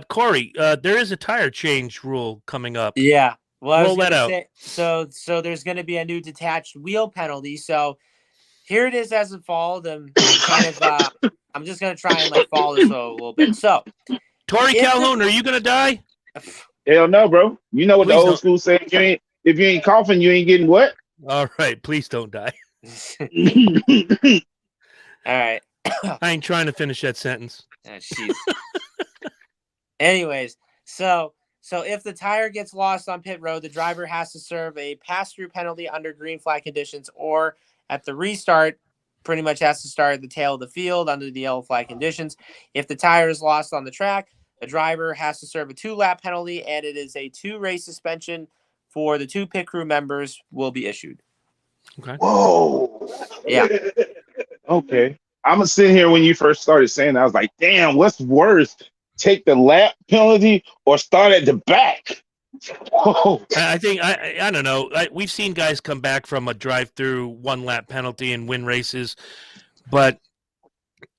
Corey, there is a tire change rule coming up. Yeah. Well, roll that out. So there's going to be a new detached wheel penalty. So here it is as it followed. I'm just going to try and follow this a little bit. So, Tori Calhoun, are you going to die? Hell no, bro. You know what the old school saying? If you ain't coughing, you ain't getting wet. All right, please don't die. All right. I ain't trying to finish that sentence. Oh, jeez. Anyways, so if the tire gets lost on pit road, the driver has to serve a pass-through penalty under green flag conditions, or at the restart, pretty much has to start at the tail of the field under the yellow flag conditions. If the tire is lost on the track, the driver has to serve a 2-lap penalty, and it is a 2-race suspension for the 2 pit crew members will be issued. Okay. Whoa. Yeah. Okay. I'm going to sit here when you first started saying that. I was like, damn, what's worse? Take the lap penalty or start at the back? Whoa. I think, I don't know. We've seen guys come back from a drive-through 1-lap penalty and win races, but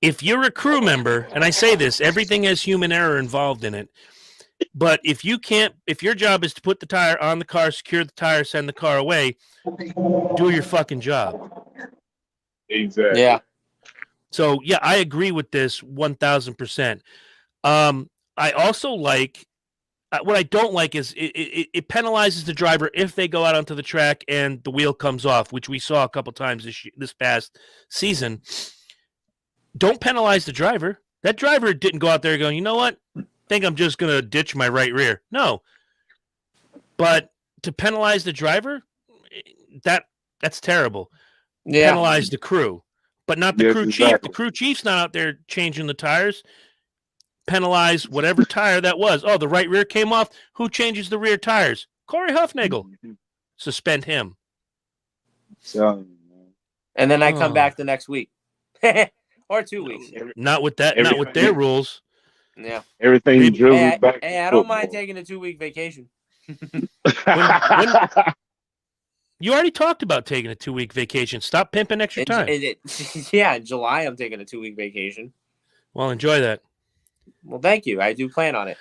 if you're a crew member, and I say this, everything has human error involved in it, but if your job is to put the tire on the car, secure the tire, send the car away, do your fucking job. Exactly. Yeah. So, yeah, I agree with this 1,000%. I also like, what I don't like is it penalizes the driver if they go out onto the track and the wheel comes off, which we saw a couple times this past season. Don't penalize the driver. That driver didn't go out there going, you know what? I think I'm just going to ditch my right rear. No. But to penalize the driver, that's terrible. Yeah. Penalize the crew, but not the crew chief. The crew chief's not out there changing the tires. Penalize whatever tire that was. Oh, the right rear came off. Who changes the rear tires? Corey Huffnagel. Suspend him. And then I come back the next week. Or 2 weeks. Not with that. Not with their rules. Yeah. Everything drills back. Hey, I don't mind taking a 2-week vacation. You already talked about taking a 2-week vacation. Stop pimping extra time. Yeah, in July I'm taking a 2-week vacation. Well, enjoy that. Well, thank you. I do plan on it.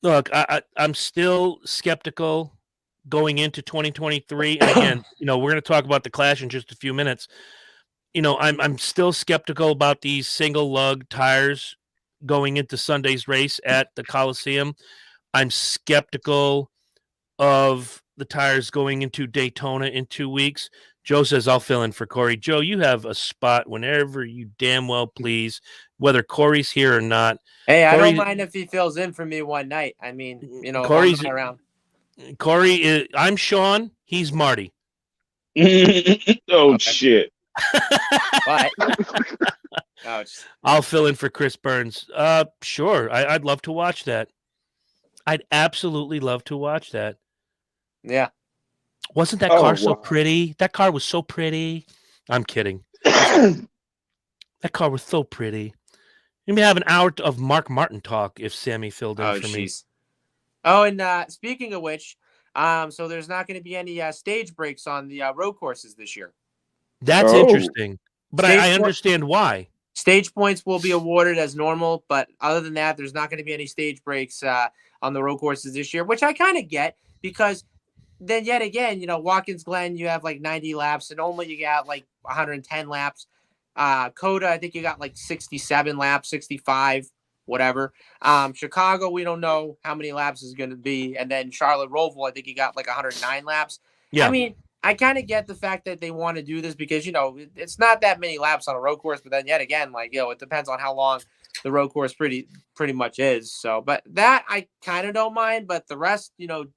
Look, I'm still skeptical going into 2023. And again, we're going to talk about the Clash in just a few minutes. I'm still skeptical about these single lug tires going into Sunday's race at the Coliseum. I'm skeptical of the tires going into Daytona in 2 weeks. Joe says, I'll fill in for Corey. Joe, you have a spot whenever you damn well please, whether Corey's here or not. Hey, I don't mind if he fills in for me one night. I mean, Corey's around. Corey, I'm Sean. He's Marty. Shit. But I'll fill in for Chris Burns. Sure. I'd love to watch that. I'd absolutely love to watch that. Yeah. Wasn't that car so pretty? That car was so pretty. I'm kidding. That car was so pretty. Maybe have an hour of Mark Martin talk if Sammy filled in for me. Oh, and speaking of which, so there's not going to be any stage breaks on the road courses this year. That's interesting, but I understand why. Stage points will be awarded as normal, but other than that, there's not going to be any stage breaks on the road courses this year, which I kind of get, because then yet again, Watkins Glen, you have like 90 laps, and only you got like 110 laps. Coda, I think you got like 67 laps, 65. whatever. Chicago, we don't know how many laps is going to be. And then Charlotte Roval, I think he got like 109 laps. Yeah. I mean, I kind of get the fact that they want to do this because, it's not that many laps on a road course. But then yet again, like, it depends on how long the road course pretty much is. So, but that I kind of don't mind. But the rest,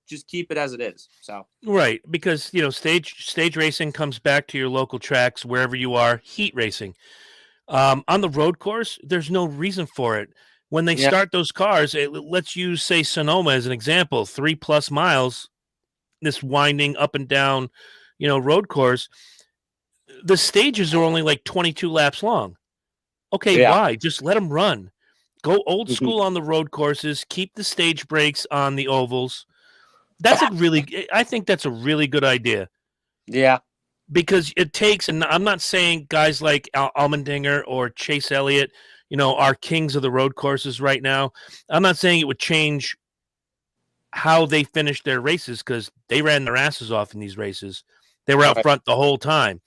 just keep it as it is. So. Right. Because, stage racing comes back to your local tracks, wherever you are, heat racing. On the road course, there's no reason for it. When they start those cars, let's use, say, Sonoma as an example, 3+ miles, this winding up and down, road course. The stages are only like 22 laps long. Okay, why? Just let them run. Go old school on the road courses. Keep the stage breaks on the ovals. I think that's a really good idea. Yeah. Because it takes, and I'm not saying guys like Allmendinger or Chase Elliott, are kings of the road courses right now. I'm not saying it would change how they finished their races because they ran their asses off in these races. They were out front the whole time.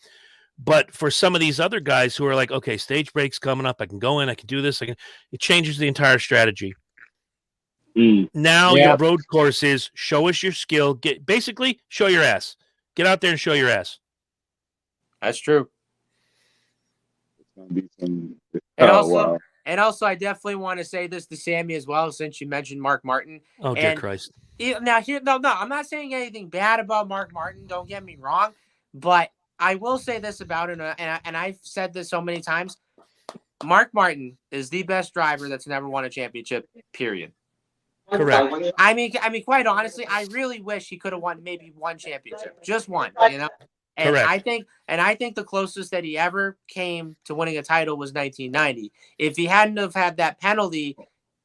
But for some of these other guys who are like, okay, stage breaks coming up, I can go in, I can do this. It changes the entire strategy. Now your road course is show us your skill. Basically show your ass. Get out there and show your ass. That's true. It's gonna be some. And also, I definitely want to say this to Sammy as well, since you mentioned Mark Martin. Oh, dear Christ! Now I'm not saying anything bad about Mark Martin. Don't get me wrong, but I will say this about him, and I've said this so many times. Mark Martin is the best driver that's never won a championship. Period. Correct. I mean, quite honestly, I really wish he could have won maybe one championship, just one. And correct. I think the closest that he ever came to winning a title was 1990. If he hadn't have had that penalty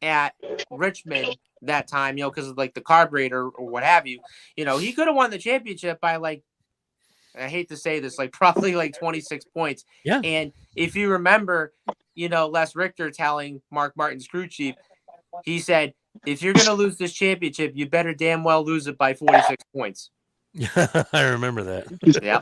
at Richmond that time, because of like the carburetor or what have you, he could have won the championship by like, I hate to say this, like probably like 26 points. Yeah. And if you remember, Les Richter telling Mark Martin's crew chief, he said, if you're going to lose this championship, you better damn well lose it by 46 points. I remember that. Yeah.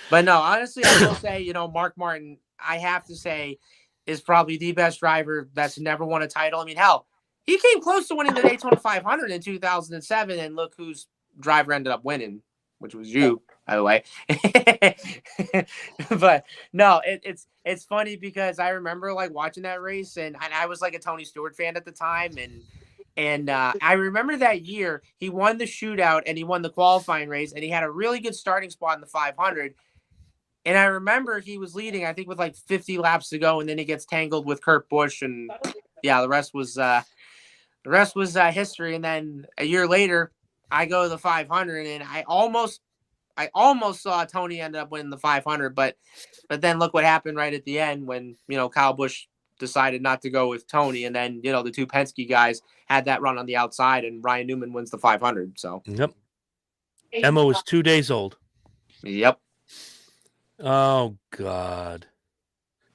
But no, honestly, I will say, Mark Martin, I have to say, is probably the best driver that's never won a title. I mean, hell, he came close to winning the Daytona 500 in 2007, and look whose driver ended up winning, which was you, by the way. But no, it's funny because I remember like watching that race, and I was like a Tony Stewart fan at the time, and I remember that year he won the shootout and he won the qualifying race, and he had a really good starting spot in the 500. And I remember he was leading, I think, with like 50 laps to go, and then he gets tangled with Kurt Busch, and yeah, the rest was history. And then a year later, I go to the 500, and I almost saw Tony end up winning the 500, but then look what happened right at the end when Kyle Busch decided not to go with Tony, and then the two Penske guys had that run on the outside, and Ryan Newman wins the 500. So yep, Emma was 2 days old. Yep. Oh God.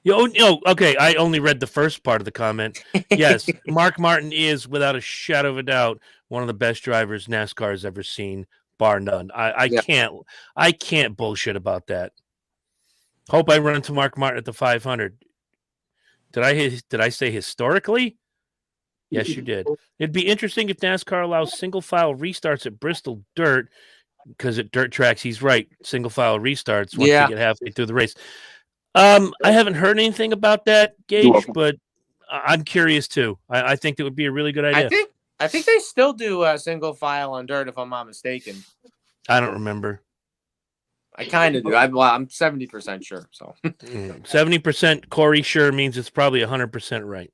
Okay. I only read the first part of the comment. Yes, Mark Martin is, without a shadow of a doubt, one of the best drivers NASCAR has ever seen, bar none. I can't bullshit about that. Hope I run into Mark Martin at the 500. Did I say historically? Yes, you did. It'd be interesting if NASCAR allows single file restarts at Bristol Dirt, because at dirt tracks, he's right. Single file restarts once you get halfway through the race. I haven't heard anything about that, Gage, but I'm curious too. I think it would be a really good idea. I think they still do a single file on dirt, if I'm not mistaken. I don't remember. I kind of do. I'm 70% sure. So 70% Corey sure means it's probably 100% right.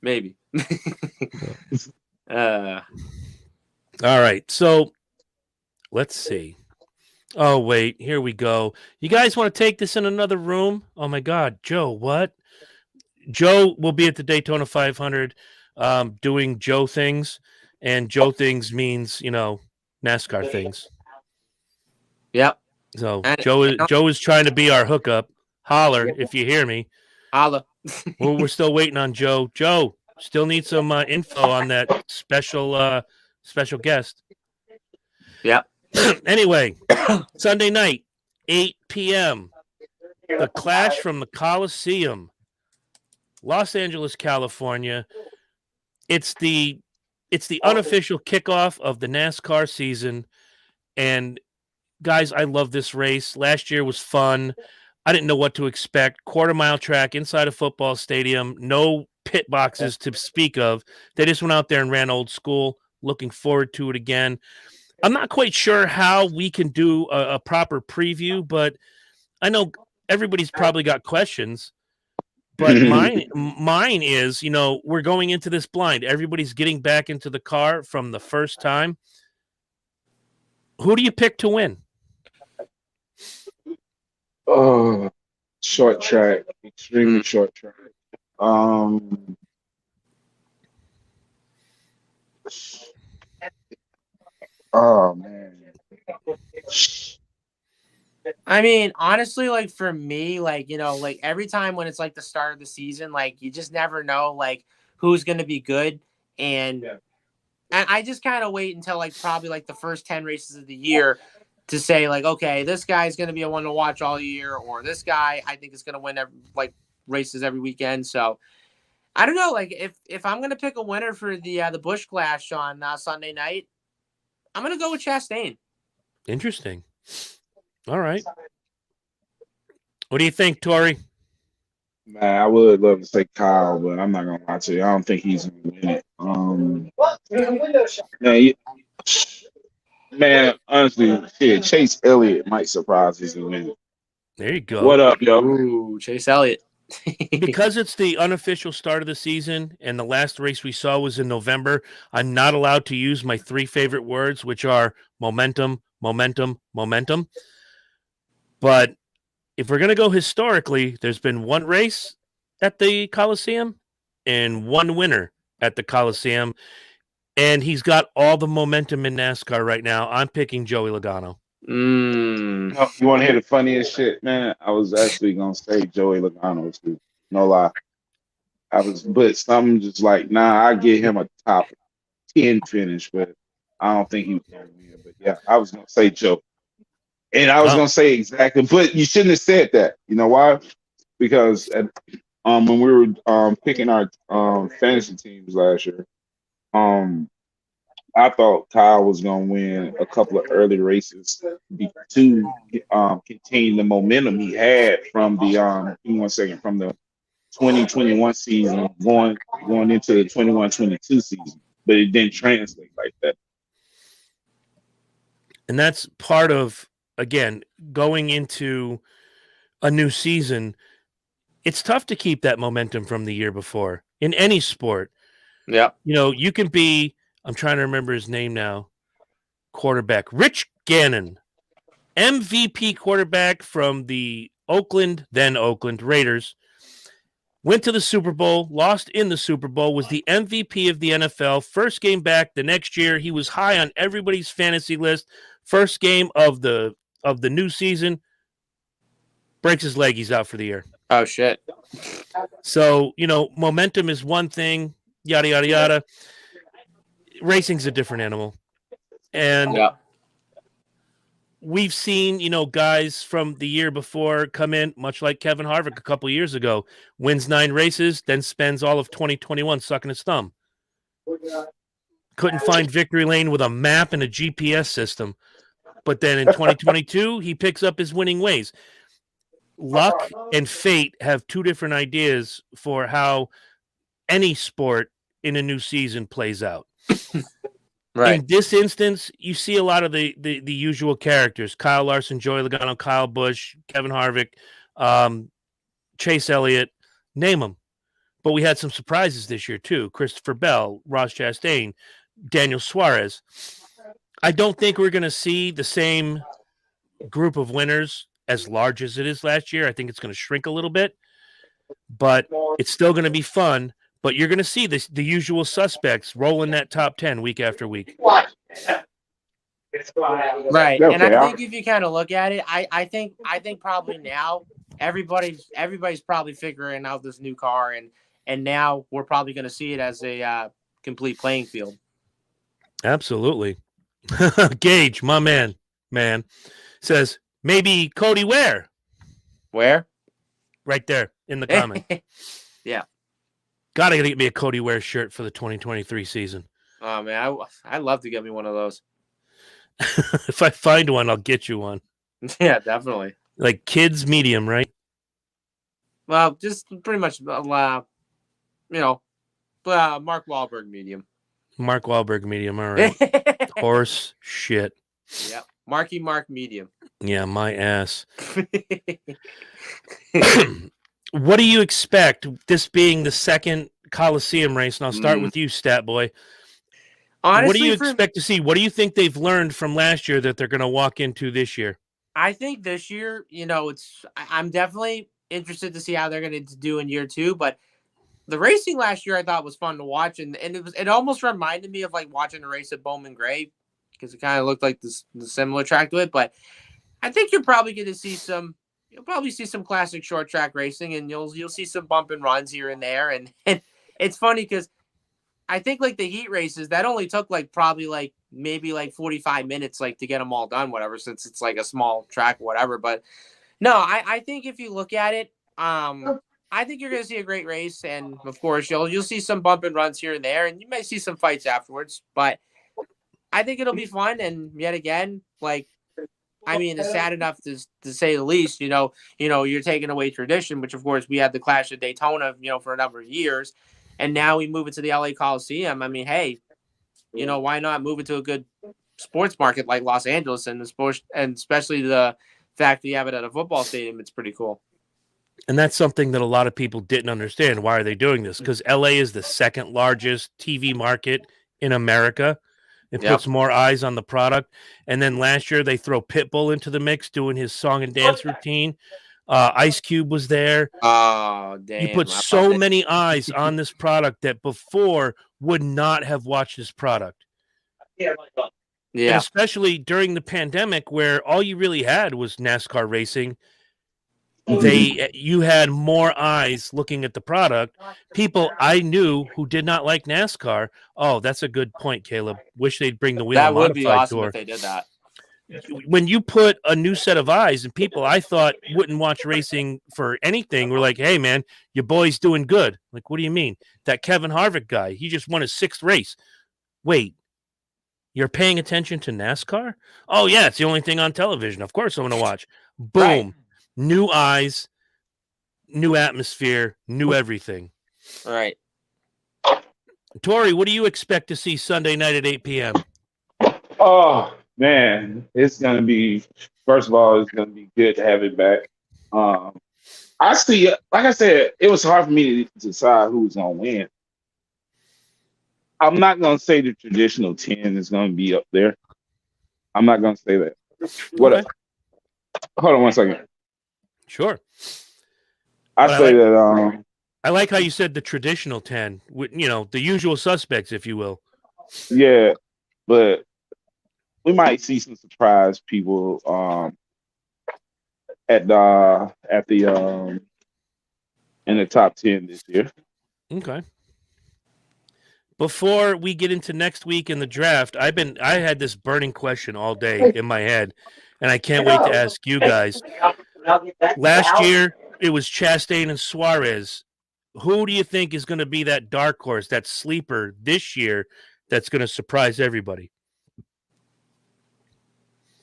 Maybe. All right. So let's see. Oh, wait. Here we go. You guys want to take this in another room? Oh, my God. Joe, what? Joe will be at the Daytona 500 doing Joe things. And Joe things means, NASCAR things. Yep. So Joe is trying to be our hookup. Holler if you hear me. Holla. We're still waiting on Joe. Joe, still need some info on that special guest. Yep. Anyway, Sunday night, 8 p.m. The Clash from the Coliseum. Los Angeles, California. It's the unofficial kickoff of the NASCAR season. And guys, I love this race. Last year was fun. I didn't know what to expect. Quarter-mile track inside a football stadium. No pit boxes to speak of. They just went out there and ran old school. Looking forward to it again. I'm not quite sure how we can do a proper preview, but I know everybody's probably got questions. But mine is, we're going into this blind. Everybody's getting back into the car from the first time. Who do you pick to win? Oh, short track, extremely short track. Oh man. I mean, honestly, like for me, like, like every time when it's like the start of the season, like you just never know like who's going to be good. And I just kind of wait until like probably like the first 10 races of the year to say like, okay, this guy's going to be a one to watch all year, or this guy I think is going to win like races every weekend. So I don't know, like if I'm going to pick a winner for the Busch Clash on Sunday night, I'm going to go with Chastain. Interesting. All right. What do you think, Tori? Man, I would love to say Kyle, but I'm not gonna lie to you. I don't think he's gonna win it. Man, honestly, shit, Chase Elliott might surprise us and win it. There you go. What up, yo? Ooh, Chase Elliott. Because it's the unofficial start of the season and the last race we saw was in November, I'm not allowed to use my three favorite words, which are momentum, momentum, momentum. But if we're going to go historically, there's been one race at the Coliseum and one winner at the Coliseum. And he's got all the momentum in NASCAR right now. I'm picking Joey Logano. You want to hear the funniest shit, man? I was actually going to say Joey Logano, too. No lie. But something just like, I get him a top 10 finish, but I don't think he was going to win. But yeah, I was going to say Joe. And I was going to say exactly, but you shouldn't have said that. You know why? Because when we were picking our fantasy teams last year, I thought Kyle was going to win a couple of early races to contain the momentum he had from the from the 2021 season going into the 21-22 season, but it didn't translate like that. And that's part of, again, going into a new season. It's tough to keep that momentum from the year before in any sport. Yeah. You can be, I'm trying to remember his name now, quarterback, Rich Gannon, MVP quarterback from the Oakland Raiders, went to the Super Bowl, lost in the Super Bowl, was the MVP of the NFL, first game back the next year. He was high on everybody's fantasy list. First game of the new season, breaks his leg, he's out for the year. Oh, shit. So, momentum is one thing, yada, yada, yada. Racing's a different animal. And we've seen, guys from the year before come in, much like Kevin Harvick a couple years ago, wins 9 races, then spends all of 2021 sucking his thumb. Couldn't find victory lane with a map and a GPS system. But then in 2022, he picks up his winning ways. Luck and fate have two different ideas for how any sport in a new season plays out. Right. In this instance, you see a lot of the usual characters: Kyle Larson, Joey Logano, Kyle Busch, Kevin Harvick, Chase Elliott, name them. But we had some surprises this year too: Christopher Bell, Ross Chastain, Daniel Suarez. I don't think we're going to see the same group of winners as large as it is last year. I think it's going to shrink a little bit, but it's still going to be fun. But you're going to see the usual suspects rolling that top 10 week after week. Right. Okay, And I think if you kind of look at it, I think probably now everybody's probably figuring out this new car, and now we're probably going to see it as a complete playing field. Absolutely. Gage, my man, says maybe Cody Ware. Where? Right there in the comment. Yeah. Gotta get me a Cody Ware shirt for the 2023 season. Oh man, I'd love to get me one of those. If I find one, I'll get you one. Yeah, definitely. Like kids medium, right? Well, just pretty much, Mark Wahlberg medium. Mark Wahlberg medium, all right. Horse shit. Yeah, Marky Mark medium. Yeah, my ass. What do you expect, this being the second Coliseum race? And I'll start with you, Stat Boy. Honestly, what do you expect to see? What do you think they've learned from last year that they're going to walk into this year? I think this year, I'm definitely interested to see how they're going to do in year 2. But the racing last year I thought was fun to watch, and it almost reminded me of like watching a race at Bowman Gray because it kind of looked like the similar track to it. But I think you're probably going to see you'll probably see some classic short track racing, and you'll see some bump and runs here and there. And it's funny because I think like the heat races that only took maybe 45 minutes to get them all done, whatever, since it's like a small track, whatever. But no, I think if you look at it, I think you're going to see a great race, and of course you'll see some bump and runs here and there, and you may see some fights afterwards. But I think it'll be fun, and yet again, it's sad enough to say the least. You're taking away tradition, which of course we had the Clash at Daytona, for a number of years, and now we move it to the LA Coliseum. I mean, hey, why not move it to a good sports market like Los Angeles, and especially the fact that you have it at a football stadium? It's pretty cool. And that's something that a lot of people didn't understand. Why are they doing this? Because LA is the second largest TV market in America. It puts more eyes on the product. And then last year they throw Pitbull into the mix doing his song and dance routine. Ice Cube was there. Oh, damn. You put so many eyes on this product that before would not have watched this product. Yeah. And especially during the pandemic where all you really had was NASCAR racing. You had more eyes looking at the product. People I knew who did not like NASCAR. Oh, that's a good point, Caleb. Wish they'd bring the wheel. That would be awesome if they did that. When you put a new set of eyes, and people I thought wouldn't watch racing for anything were like, hey man, your boy's doing good. Like, what do you mean? That Kevin Harvick guy, he just won his 6th race. Wait, you're paying attention to NASCAR? Oh yeah, it's the only thing on television. Of course I'm gonna watch. Boom. Right. New eyes, new atmosphere, new everything. All right. Tori, what do you expect to see Sunday night at 8 p.m.? Oh, man. It's going to be, first of all, it's going to be good to have it back. I see, like I said, it was hard for me to decide who was going to win. I'm not going to say the traditional 10 is going to be up there. I'm not going to say that. What? Okay. Hold on one second. Sure. I that. I like how you said the traditional 10, the usual suspects, if you will. Yeah, but we might see some surprise people at the in the top 10 this year. Okay. Before we get into next week in the draft, I had this burning question all day in my head, and I can't wait to ask you guys. Last year, it was Chastain and Suarez. Who do you think is going to be that dark horse, that sleeper this year that's going to surprise everybody?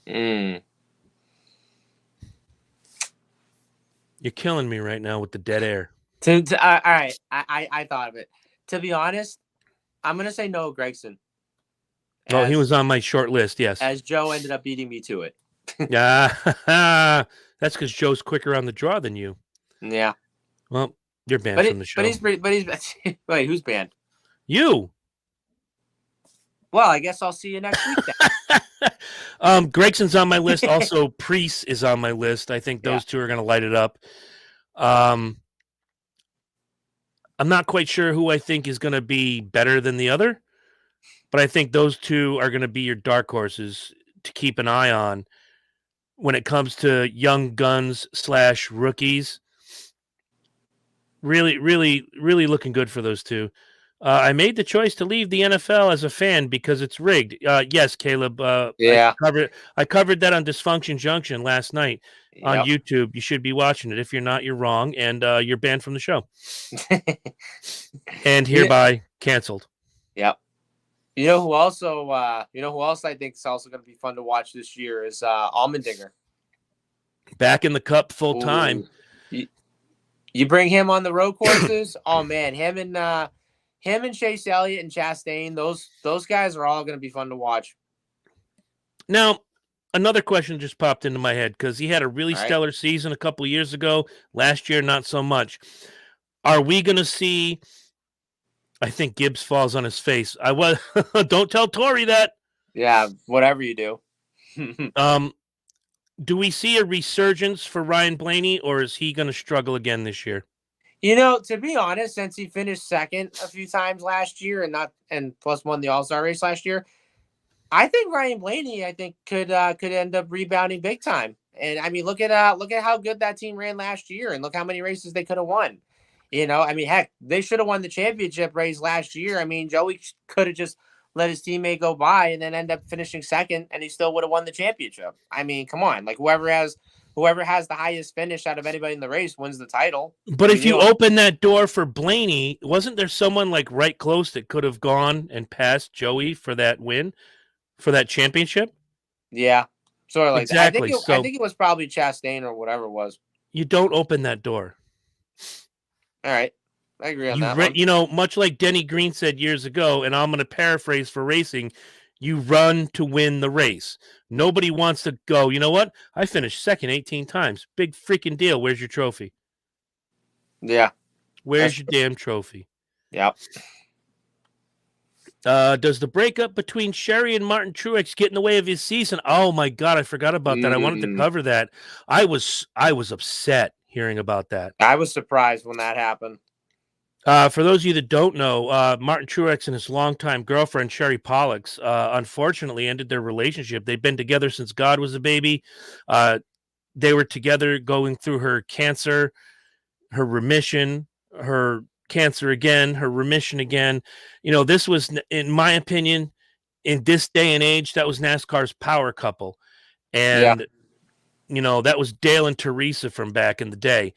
You're killing me right now with the dead air. All right, I thought of it. To be honest, I'm going to say Noah Gragson. Oh, he was on my short list, yes. As Joe ended up beating me to it. Yeah. That's because Joe's quicker on the draw than you. Yeah. Well, you're banned from the show. But he's wait, who's banned? You. Well, I guess I'll see you next week then. Gregson's on my list. Also, Priest is on my list. I think those two are going to light it up. I'm not quite sure who I think is going to be better than the other, but I think those two are going to be your dark horses to keep an eye on when it comes to young guns / rookies. Really, really, really looking good for those two. I made the choice to leave the NFL as a fan because it's rigged. Yes, Caleb. Yeah. I covered that on Dysfunction Junction last night on Yep. YouTube. You should be watching it. If you're not, you're wrong, and you're banned from the show and hereby canceled. Yep. You know who else I think is also going to be fun to watch this year is Allmendinger. Back in the Cup full time. You bring him on the road courses. Oh man, him and Chase Elliott and Chastain, those guys are all going to be fun to watch. Now, another question just popped into my head because he had a really stellar season a couple of years ago. Last year, not so much. Are we going to see? I think Gibbs falls on his face. Don't tell Tori that. Yeah, whatever you do. Do we see a resurgence for Ryan Blaney, or is he going to struggle again this year? You know, to be honest, since he finished second a few times last year and plus won the All-Star race last year, I think Ryan Blaney could end up rebounding big time. And I mean, look at how good that team ran last year, and look how many races they could have won. You know, I mean, heck, they should have won the championship race last year. I mean, Joey could have just let his teammate go by and then end up finishing second, and he still would have won the championship. I mean, come on, like whoever has the highest finish out of anybody in the race wins the title. But if you open that door for Blaney, wasn't there someone like right close that could have gone and passed Joey for that win, for that championship? Yeah, sort of like exactly. That. I think it was probably Chastain or whatever it was. You don't open that door. All right. I agree on that one. You know, much like Denny Green said years ago, and I'm going to paraphrase for racing, you run to win the race. Nobody wants to go, you know what? I finished second 18 times. Big freaking deal. Where's your trophy? Yeah. Where's your damn trophy? Yep. Does the breakup between Sherry and Martin Truex get in the way of his season? Oh, my God. I forgot about that. I wanted to cover that. I was upset hearing about that. I was surprised when that happened. For those of you that don't know, Martin Truex and his longtime girlfriend, Sherry Pollux, unfortunately ended their relationship. They've been together since God was a baby. They were together going through her cancer, her remission, her cancer again, her remission again. You know, this was, in my opinion, in this day and age, that was NASCAR's power couple. And, you know, that was Dale and Teresa from back in the day.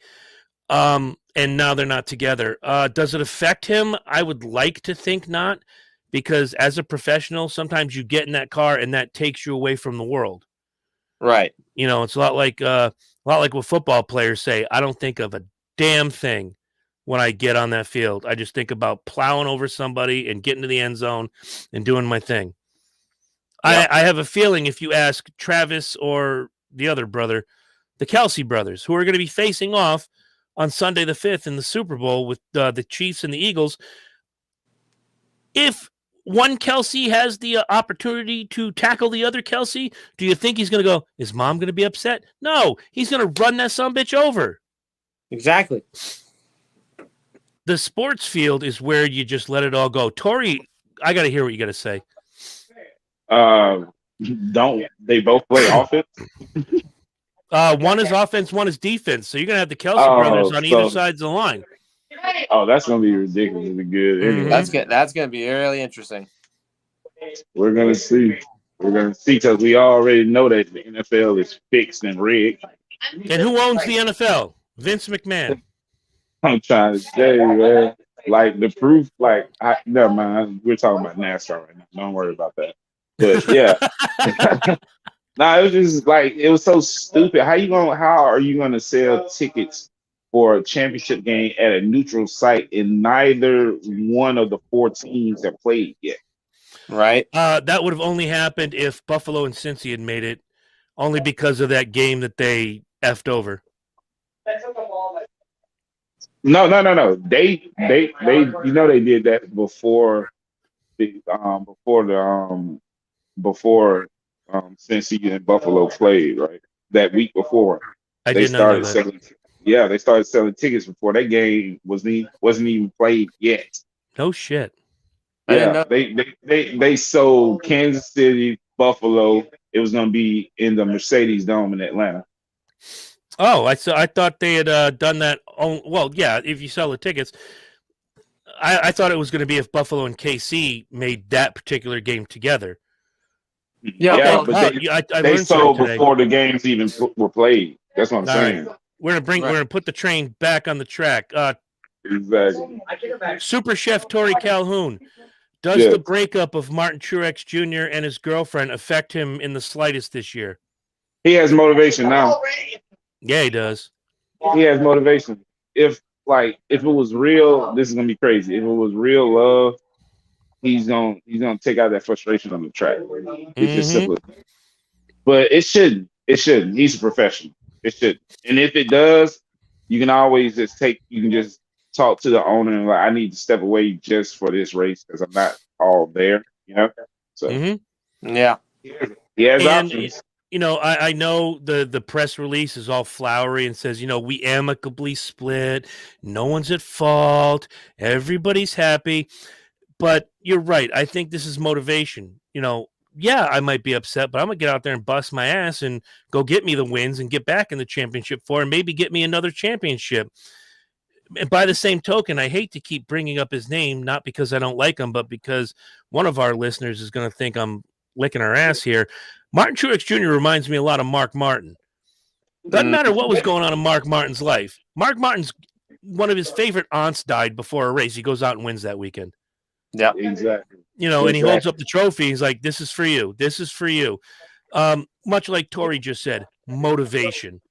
And now they're not together. Does it affect him? I would like to think not, because as a professional, sometimes you get in that car and that takes you away from the world. Right. You know, it's a lot like what football players say. I don't think of a damn thing when I get on that field. I just think about plowing over somebody and getting to the end zone and doing my thing. Yeah. I have a feeling if you ask Travis or the other brother, the Kelsey brothers, who are going to be facing off on Sunday the 5th in the Super Bowl with the Chiefs and the Eagles, if one Kelsey has the opportunity to tackle the other Kelsey, do you think he's going to go, is mom going to be upset? No, he's going to run that sumbitch over. Exactly. The sports field is where you just let it all go. Tori, I got to hear what you got to say. Don't they both play offense? One is offense, one is defense. So you're going to have the Kelsey brothers on either side of the line. Oh, that's going to be ridiculously good. Mm-hmm. That's going to be really interesting. We're going to see. We're going to see, because we already know that the NFL is fixed and rigged. And who owns the NFL? Vince McMahon. I'm trying to say, man. Like, the proof, never mind. We're talking about NASCAR right now. Don't worry about that. But, yeah. Nah, it was just it was so stupid. How are you gonna sell tickets for a championship game at a neutral site and neither one of the 4 teams have played yet? Right. That would have only happened if Buffalo and Cincy had made it, only because of that game that they effed over. No. They they did that before Cincy and Buffalo played, right? That week before. They started selling tickets before that game wasn't even played yet. No shit. Yeah, they sold Kansas City, Buffalo. It was going to be in the Mercedes Dome in Atlanta. Oh, I thought they had done that. Well, yeah, if you sell the tickets. I thought it was going to be if Buffalo and KC made that particular game together. Yeah, Yeah, well, but I they learned something sold today. before the games even were played. That's what I'm All right. saying. We're gonna put the train back on the track. Exactly. Super Chef Tori Calhoun. Does Yeah. the breakup of Martin Truex Jr. and his girlfriend affect him in the slightest this year? He has motivation now. Yeah, he does. He has motivation. If it was real, this is gonna be crazy. If it was real love, he's gonna take out that frustration on the track. It's just simple. But it shouldn't. It shouldn't. He's a professional. It shouldn't. And if it does, you can always you can just talk to the owner and like, I need to step away just for this race because I'm not all there, you know? So yeah. he has And options. you know, I know the press release is all flowery and says, you know, we amicably split. No one's at fault. Everybody's happy. But you're right. I think this is motivation. You know, yeah, I might be upset, but I'm going to get out there and bust my ass and go get me the wins and get back in the championship and maybe get me another championship. And by the same token, I hate to keep bringing up his name, not because I don't like him, but because one of our listeners is going to think I'm licking our ass here. Martin Truex Jr. reminds me a lot of Mark Martin. Doesn't matter what was going on in Mark Martin's life. Mark Martin's one of his favorite aunts died before a race. He goes out and wins that weekend. Yeah, exactly. You know, and he holds up the trophy. He's like, "This is for you. This is for you." Much like Tori just said, motivation.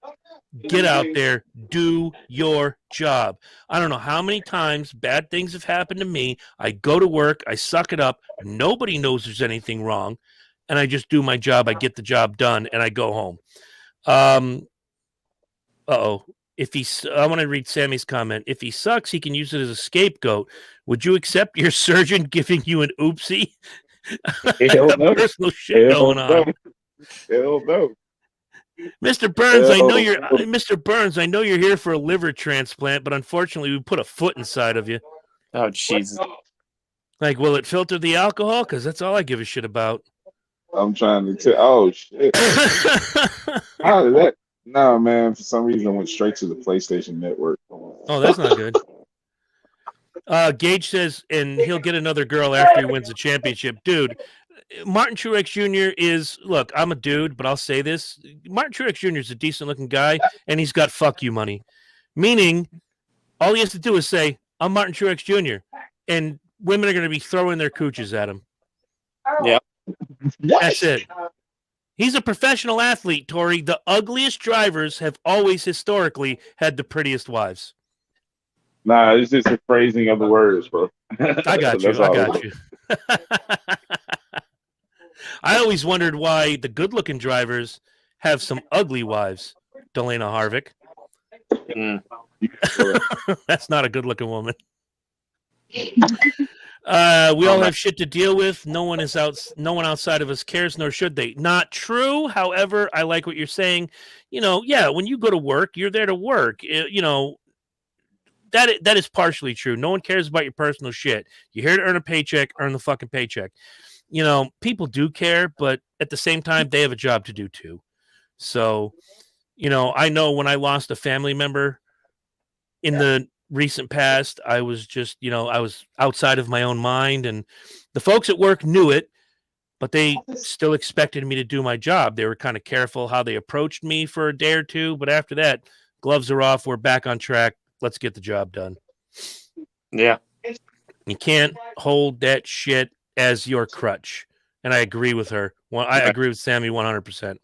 Get out there, do your job. I don't know how many times bad things have happened to me. I go to work, I suck it up. Nobody knows there's anything wrong, and I just do my job. I get the job done, and I go home. I want to read Sammy's comment. If he sucks, he can use it as a scapegoat. Would you accept your surgeon giving you an oopsie? Hell no. Personal shit going on. Hell no. Mr. Burns, Mr. Burns, I know you're here for a liver transplant, but unfortunately we put a foot inside of you. Oh, Jesus. Like, will it filter the alcohol? Because that's all I give a shit about. I'm trying to tell. Oh, shit. How did that? No, man. For some reason, I went straight to the PlayStation Network. Oh, that's not good. Gage says, and he'll get another girl after he wins the championship. Dude, Martin Truex Jr. is, look, I'm a dude, but I'll say this. Martin Truex Jr. is a decent-looking guy, and he's got fuck you money. Meaning, all he has to do is say, I'm Martin Truex Jr., and women are going to be throwing their cooches at him. Yeah. That's it. He's a professional athlete, Tori. The ugliest drivers have always historically had the prettiest wives. Nah, it's just the phrasing of the words, bro. I got you. I always wondered why the good-looking drivers have some ugly wives. Delana Harvick. That's not a good-looking woman. We all have shit to deal with. No one outside of us cares, nor should they. Not true. However, I like what you're saying. You know, yeah, when you go to work, you're there to work. You know, that is partially true. No one cares about your personal shit. You're here to earn a paycheck, earn the fucking paycheck. You know, people do care, but at the same time, they have a job to do too. So, you know, I know when I lost a family member in the recent past, I was just, you know, I was outside of my own mind, and the folks at work knew it, but they still expected me to do my job. They were kind of careful how they approached me for a day or two, but after that, gloves are off. We're back on track. Let's get the job done. Yeah. You can't hold that shit as your crutch. And I agree with her. Well, I agree with Sammy 100%.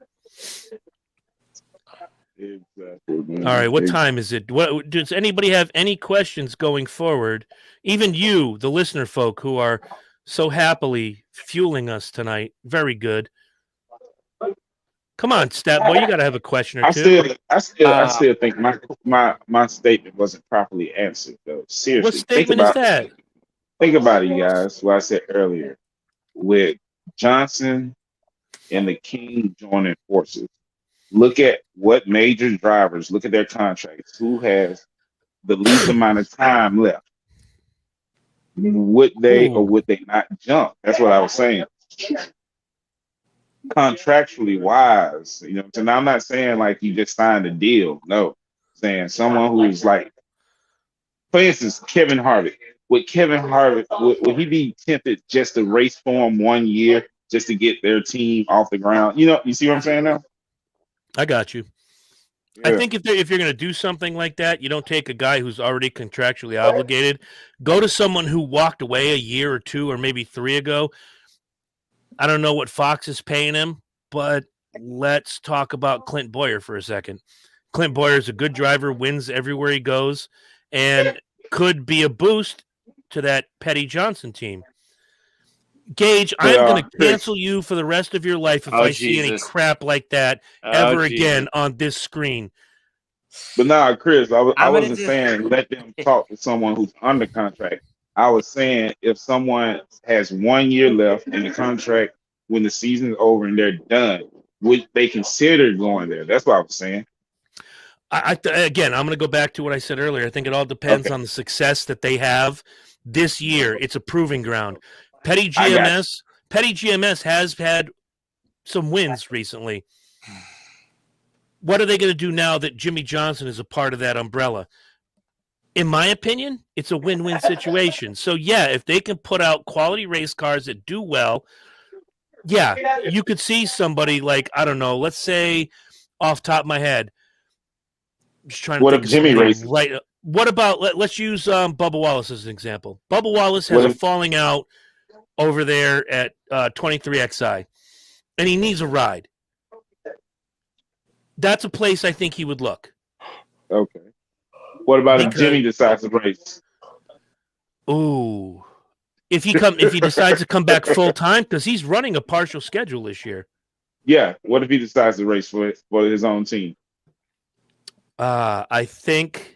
Exactly. All right, what time is it? What does anybody have any questions going forward? Even you, the listener folk who are so happily fueling us tonight. Very good. Come on, Stat Boy, you got to have a question or two. I still think my statement wasn't properly answered though. Seriously, What statement is that? Think about it, you guys. What I said earlier, with Johnson and the King joining forces. Look at what major drivers, look at their contracts. Who has the least amount of time left? Would they or would they not jump? That's what I was saying. Contractually wise, you know. So now I'm not saying like you just signed a deal. No, I'm saying someone who's like, for instance, Kevin Harvick. would Kevin Harvick would he be tempted just to race for him 1 year just to get their team off the ground? You see what I'm saying now? I got you. Yeah. I think if you're going to do something like that, you don't take a guy who's already contractually obligated. Go to someone who walked away a year or two or maybe 3 ago. I don't know what Fox is paying him, but let's talk about Clint Boyer for a second. Clint Boyer is a good driver, wins everywhere he goes, and could be a boost to that Petty Johnson team. Gage, I'm going to cancel you for the rest of your life if I see any crap like that ever again on this screen. But nah, Chris, I wasn't saying let them talk to someone who's under contract. I was saying if someone has 1 year left in the contract when the season's over and they're done, would they consider going there? That's what I was saying. Again, I'm going to go back to what I said earlier. I think it all depends on the success that they have this year. It's a proving ground. Petty GMS has had some wins recently. What are they going to do now that Jimmy Johnson is a part of that umbrella? In my opinion, it's a win-win situation. So, yeah, if they can put out quality race cars that do well, yeah, you could see somebody like, I don't know, let's say off top of my head, I'm just trying to think of Jimmy races? Right. What about, let's use Bubba Wallace as an example. Bubba Wallace has a falling out over there at 23XI, and he needs a ride. That's a place I think he would look. Okay. What about if Jimmy decides to race? Ooh. If he decides to come back full time, because he's running a partial schedule this year. Yeah. What if he decides to race for his own team? I think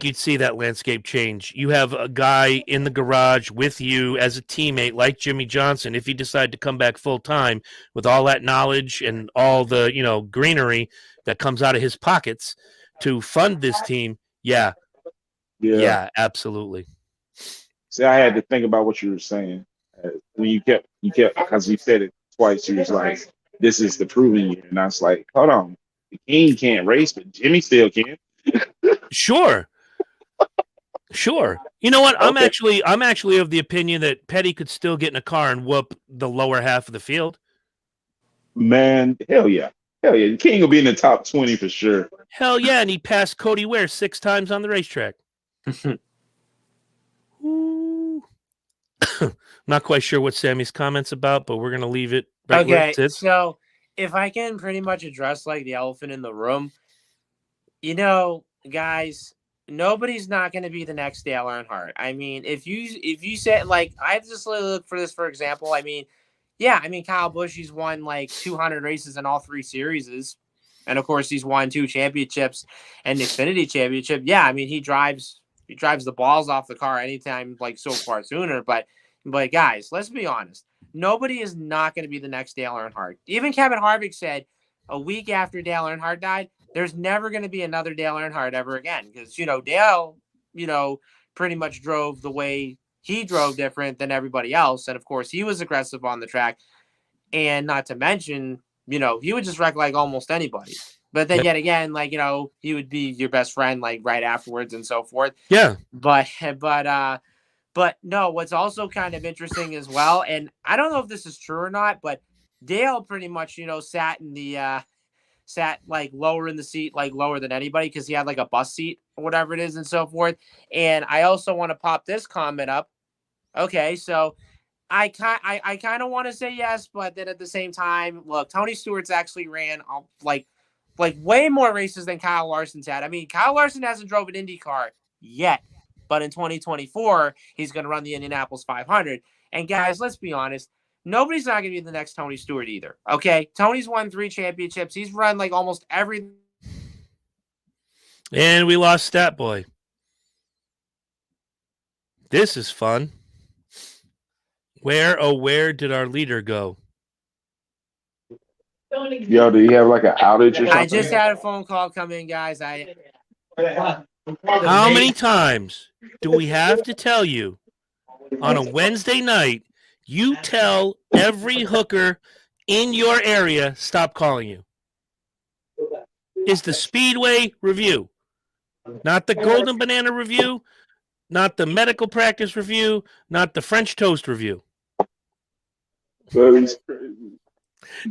you'd see that landscape change. You have a guy in the garage with you as a teammate like Jimmy Johnson. If he decided to come back full time with all that knowledge and all the greenery that comes out of his pockets to fund this team, yeah, absolutely. See, I had to think about what you were saying when you kept because you said it twice. You was like, "This is the proving year," and I was like, "Hold on, the King can't race, but Jimmy still can." Sure. You know what? Okay. I'm actually of the opinion that Petty could still get in a car and whoop the lower half of the field. Man, hell yeah. The King will be in the top 20 for sure. Hell yeah, and he passed Cody Ware 6 times on the racetrack. Not quite sure what Sammy's comments about, but we're gonna leave it right where it sits. So if I can pretty much address like the elephant in the room, guys, nobody's not going to be the next Dale Earnhardt. I mean, if you said, like, I just look for this, for example, Kyle Busch, he's won like 200 races in all 3 series. And of course he's won 2 championships and the Xfinity championship. Yeah. I mean, he drives the balls off the car anytime, like, so far sooner. But guys, let's be honest. Nobody is not going to be the next Dale Earnhardt. Even Kevin Harvick said a week after Dale Earnhardt died, there's never going to be another Dale Earnhardt ever again. Because, Dale, pretty much drove the way he drove different than everybody else. And of course he was aggressive on the track. And not to mention, he would just wreck like almost anybody. But then yet again, like, he would be your best friend, like, right afterwards and so forth. Yeah. But no, what's also kind of interesting as well, and I don't know if this is true or not, but Dale pretty much, sat like lower in the seat, like lower than anybody, because he had like a bus seat or whatever it is and so forth. And I also want to pop this comment up. Okay, so I kind of want to say yes, but then at the same time, look, Tony Stewart's actually ran like way more races than Kyle Larson's had. I mean, Kyle Larson hasn't drove an Indy car yet, but in 2024, he's going to run the Indianapolis 500. And guys, let's be honest. Nobody's not going to be the next Tony Stewart either. Okay. Tony's won 3 championships. He's run like almost every. And we lost Stat Boy. This is fun. Where did our leader go? Yo, do you have like an outage or something? I just had a phone call come in, guys. How many times do we have to tell you on a Wednesday night? You tell every hooker in your area, stop calling you. It's the Speedway review, not the Golden Banana review, not the medical practice review, not the French toast review. That is crazy.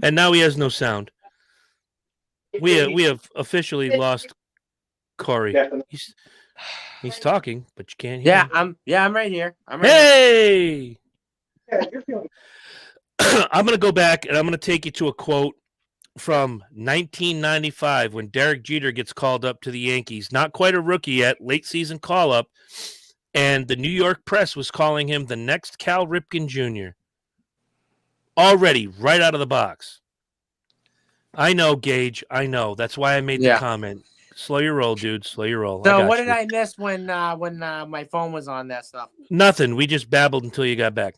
And now he has no sound. We have officially lost Corey. He's talking, but you can't hear him. I'm right here. Hey! I'm going to go back and I'm going to take you to a quote from 1995 when Derek Jeter gets called up to the Yankees. Not quite a rookie yet, late season call up. And the New York press was calling him the next Cal Ripken Jr. Already, right out of the box. I know, Gage. I know. That's why I made the comment. Slow your roll, dude. Slow your roll. So what did I miss when my phone was on that stuff? Nothing. We just babbled until you got back.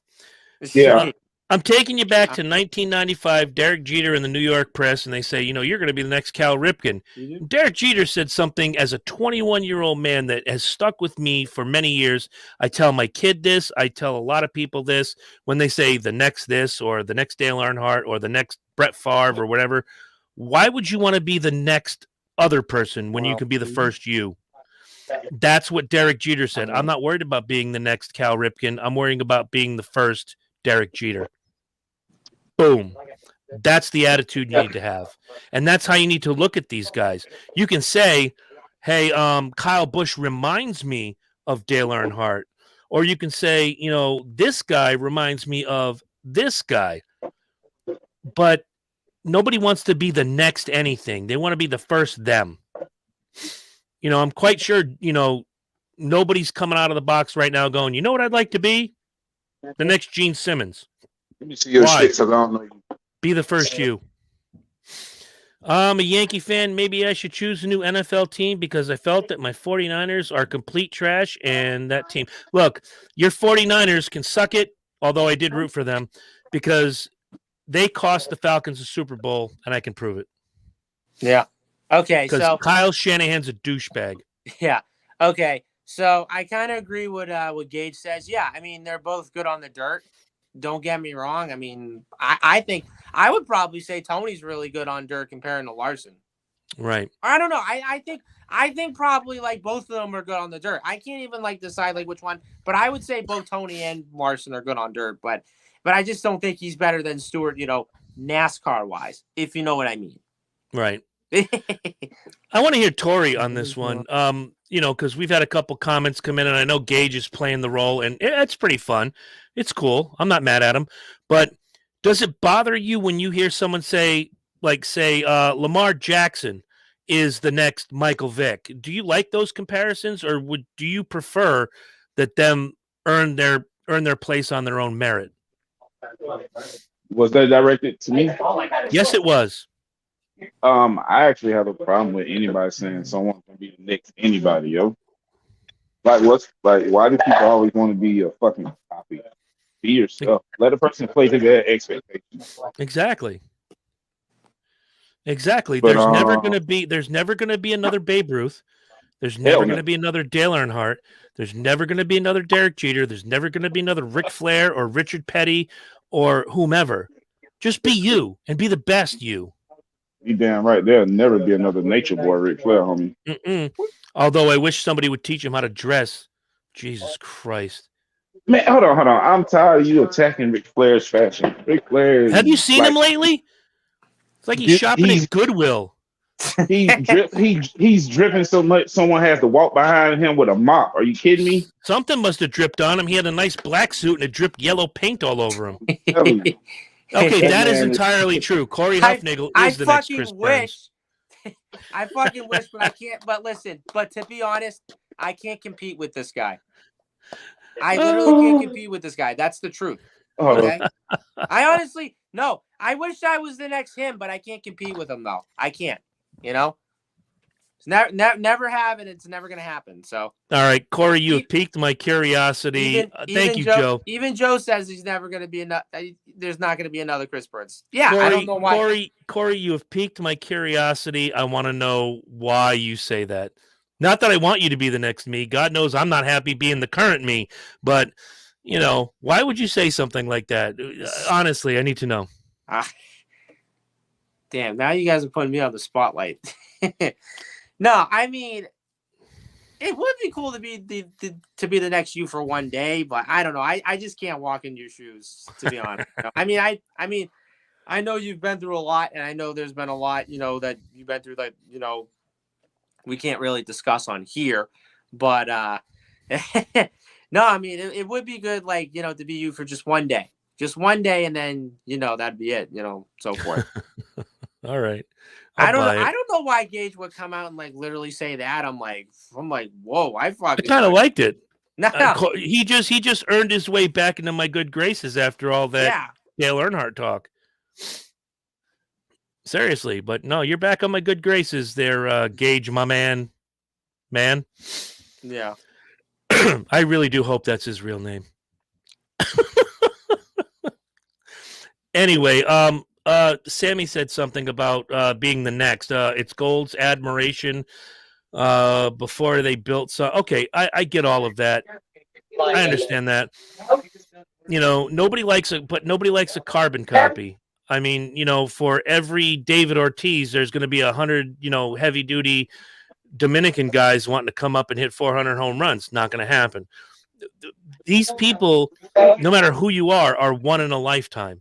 Yeah. I'm taking you back to 1995, Derek Jeter in the New York press, and they say, you're going to be the next Cal Ripken. Derek Jeter said something as a 21-year-old man that has stuck with me for many years. I tell my kid this. I tell a lot of people this. When they say the next this or the next Dale Earnhardt or the next Brett Favre or whatever, why would you want to be the next other person when you can be the first you? That's what Derek Jeter said. I'm not worried about being the next Cal Ripken. I'm worrying about being the first Derek Jeter. Boom. That's the attitude you need to have. And that's how you need to look at these guys. You can say, hey, Kyle Busch reminds me of Dale Earnhardt. Or you can say, this guy reminds me of this guy. But nobody wants to be the next anything. They want to be the first them. I'm quite sure, nobody's coming out of the box right now going, you know what I'd like to be? The next Gene Simmons. Let me see your shit, so I don't know you. Be the first you. I'm a Yankee fan. Maybe I should choose a new NFL team because I felt that my 49ers are complete trash and that team. Look, your 49ers can suck it, although I did root for them because they cost the Falcons a Super Bowl, and I can prove it. Yeah. Okay, because Kyle Shanahan's a douchebag. Yeah. Okay. So I kind of agree with what Gage says. Yeah, I mean, they're both good on the dirt. Don't get me wrong. I mean, I think I would probably say Tony's really good on dirt comparing to Larson. Right. I don't know. I think probably like both of them are good on the dirt. I can't even decide which one, but I would say both Tony and Larson are good on dirt. But I just don't think he's better than Stewart, NASCAR wise, if you know what I mean. Right. I want to hear Tori on this one. Because we've had a couple comments come in, and I know Gage is playing the role, and it's pretty fun. It's cool. I'm not mad at him. But does it bother you when you hear someone say, Lamar Jackson is the next Michael Vick? Do you like those comparisons, or do you prefer that them earn their place on their own merit? Was that directed to me? Yes, it was. I actually have a problem with anybody saying someone can be the next anybody, yo. Why do people always want to be a fucking copy? Be yourself. Let a person play to their expectations. Exactly. But, there's never gonna be another Babe Ruth. There's never gonna be another Dale Earnhardt. There's never gonna be another Derek Jeter. There's never gonna be another Ric Flair or Richard Petty or whomever. Just be you and be the best you. You damn right. There'll never be another Nature Boy Ric Flair, homie. Although I wish somebody would teach him how to dress. Jesus Christ. Man, hold on. I'm tired of you attacking Ric Flair's fashion. Ric Flair. Have you seen him lately? It's like he's shopping at Goodwill. He's dripping so much someone has to walk behind him with a mop. Are you kidding me? Something must have dripped on him. He had a nice black suit and it dripped yellow paint all over him. Okay, that is entirely true. Corey Huffnagel is the next Chris Burns. I fucking wish, but I can't. But listen, to be honest, I can't compete with this guy. I literally can't compete with this guy. That's the truth. Okay? I honestly, no. I wish I was the next him, but I can't compete with him, though. I can't. It's never have, and it's never going to happen. So, all right, Corey, you have piqued my curiosity. Thank you, Joe. Even Joe says he's never going to be there's not going to be another Chris Burns. Yeah, Corey, I don't know why. Corey, you have piqued my curiosity. I want to know why you say that. Not that I want you to be the next me. God knows I'm not happy being the current me. But, why would you say something like that? Honestly, I need to know. Damn, now you guys are putting me on the spotlight. No, I mean, It would be cool to be the next you for one day, but I don't know. I just can't walk in your shoes, to be honest. I mean, I know you've been through a lot, and I know there's been a lot, that you've been through that, we can't really discuss on here. But no, I mean, it would be good, like, to be you for just one day, and then that'd be it, so forth. All right. I don't know why Gage would come out and like literally say that. I'm like, whoa, I kind of liked it. No. He just earned his way back into my good graces after all that Dale Earnhardt talk. Seriously, but no, you're back on my good graces there, Gage, my man. Yeah. I really do hope that's his real name. Anyway, Sammy said something about being the next. It's Gold's admiration before they built. So, okay, I get all of that. I understand that. Nobody likes a carbon copy. I mean, for every David Ortiz, there's going to be 100, heavy duty Dominican guys wanting to come up and hit 400 home runs. Not going to happen. These people, no matter who you are one in a lifetime.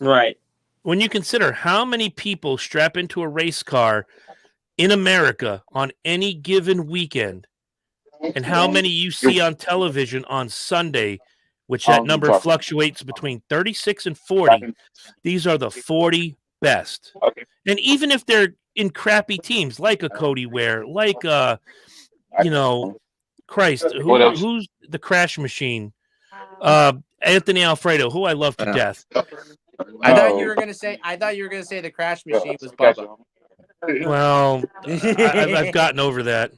Right. When you consider how many people strap into a race car in America on any given weekend and how many you see on television on Sunday, which that number fluctuates between 36 and 40, these are the 40 best. And even if they're in crappy teams like a Cody Ware, like, Christ, who's the Crash Machine? Anthony Alfredo, who I love to death. I thought you were gonna say the Crash Machine was Bubba. Well, I've gotten over that.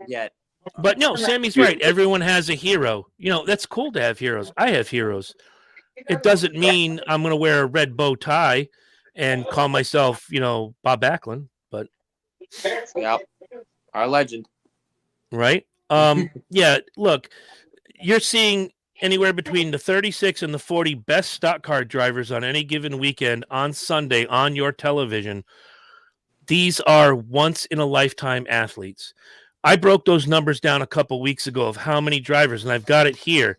Yet. But no, Sammy's right. Everyone has a hero. That's cool to have heroes. I have heroes. It doesn't mean I'm going to wear a red bow tie and call myself, Bob Backlund. But yeah, our legend, right? Yeah. Look, you're seeing anywhere between the 36 and the 40 best stock car drivers on any given weekend on Sunday on your television. These are once-in-a-lifetime athletes. I broke those numbers down a couple weeks ago of how many drivers, and I've got it here.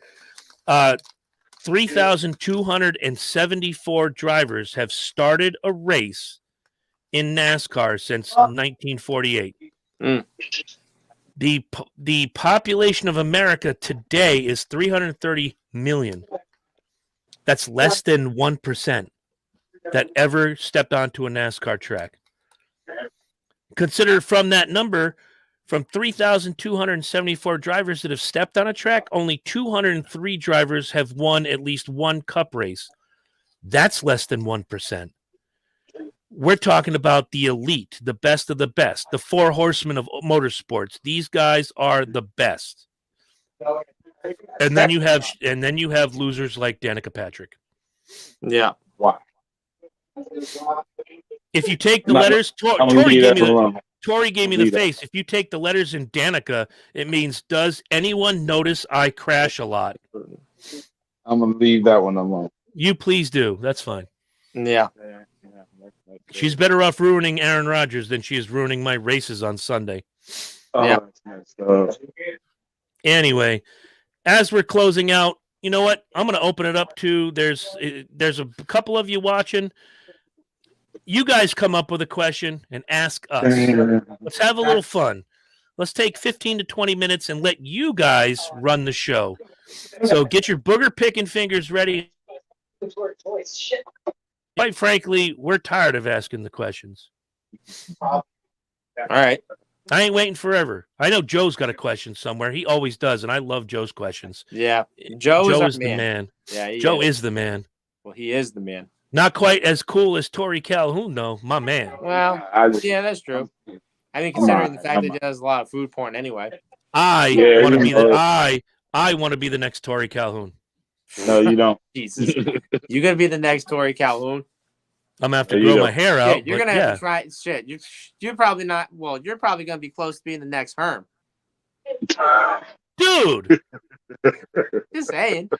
3,274 drivers have started a race in NASCAR since 1948. Mm. The population of America today is 330 million. That's less than 1% that ever stepped onto a NASCAR track. Consider from that number, from 3,274 drivers that have stepped on a track, only 203 drivers have won at least one cup race. That's less than 1%. We're talking about the elite, the best of the best, the four horsemen of motorsports. These guys are the best. And then you have losers like Danica Patrick. Yeah. Wow. If you take the letters, Tori gave me the face. If you take the letters in Danica, it means, does anyone notice I crash a lot? I'm going to leave that one alone. You please do. That's fine. Yeah. She's better off ruining Aaron Rodgers than she is ruining my races on Sunday. Yeah. Anyway, as we're closing out, you know what? I'm going to open it up to, there's a couple of you watching. You guys come up with a question and ask us. Let's have a little fun. Let's take 15 to 20 minutes and let you guys run the show. So get your booger picking fingers ready. Quite frankly, we're tired of asking the questions. All right. I ain't waiting forever. I know Joe's got a question somewhere. He always does, and I love Joe's questions. Yeah. Joe is the man. Yeah, Joe is the man. Well, he is the man. Not quite as cool as Tori Calhoun, though. My man. Well, yeah, that's true. I mean, considering the fact that he does a lot of food porn anyway. I want to be the next Tori Calhoun. No, you don't. Jesus. You're going to be the next Tori Calhoun? I'm going to have to grow my hair out. Shit, you're going to have to try shit. You're probably not. Well, you're probably going to be close to being the next Herm. Dude. Just saying.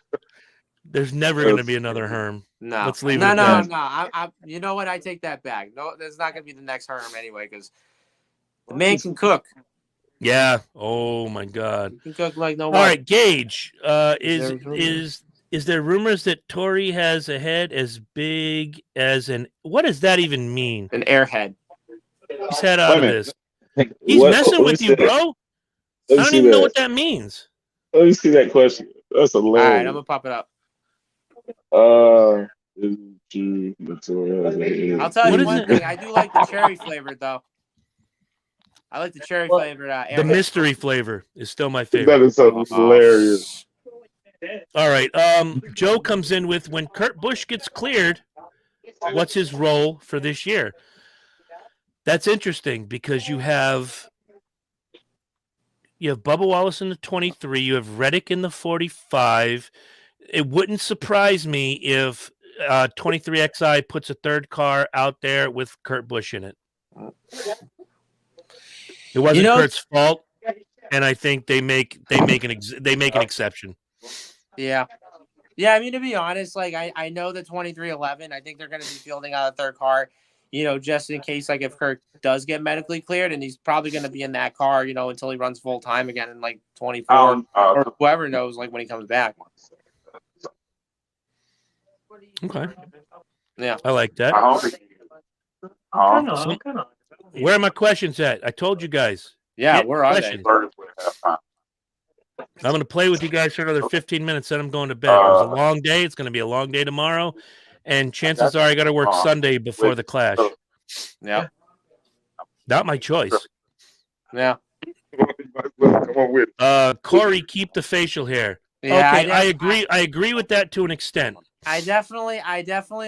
There's never going to be another Herm. No. Let's leave it at that. No. You know what? I take that back. No, there's not going to be the next Herm anyway because the man can cook. Yeah. Oh my God. You can cook like no All one. right, Gage. Is Is there rumors that Tori has a head as big as an? What does that even mean? An airhead. He's head out Wait a of minute. this. He's What? messing Let me with see you, that. bro. Let I me don't see even know that. what that means. Let me see that question. That's All right, I'm hilarious. gonna pop it up. Is it true that Tori has a head? I'll tell What you is one it? thing. I do like the cherry flavored though. I like the cherry flavored The airhead. mystery flavor is still my That favorite. is so hilarious. All right. Joe comes in with when Kurt Busch gets cleared, what's his role for this year? That's interesting because you have Bubba Wallace in the 23, you have Reddick in the 45. It wouldn't surprise me if 23XI puts a third car out there with Kurt Busch in it. It wasn't Kurt's fault, and I think they make an exception. Yeah. Yeah, I mean, to be honest, like I know the 2311, I think they're going to be fielding out a third car, just in case, like if Kirk does get medically cleared, and he's probably going to be in that car, until he runs full time again in like 24 or whoever knows, like when he comes back. Okay. Yeah. I like that. Where are my questions at? I told you guys. Yeah, Get where are questions. they? I'm going to play with you guys for another 15 minutes, then I'm going to bed. It was a long day. It's going to be a long day tomorrow. And chances are I got to work Sunday before the Clash. Yeah. Not my choice. Yeah. Corey, keep the facial hair. Yeah, okay, I agree with that to an extent. I definitely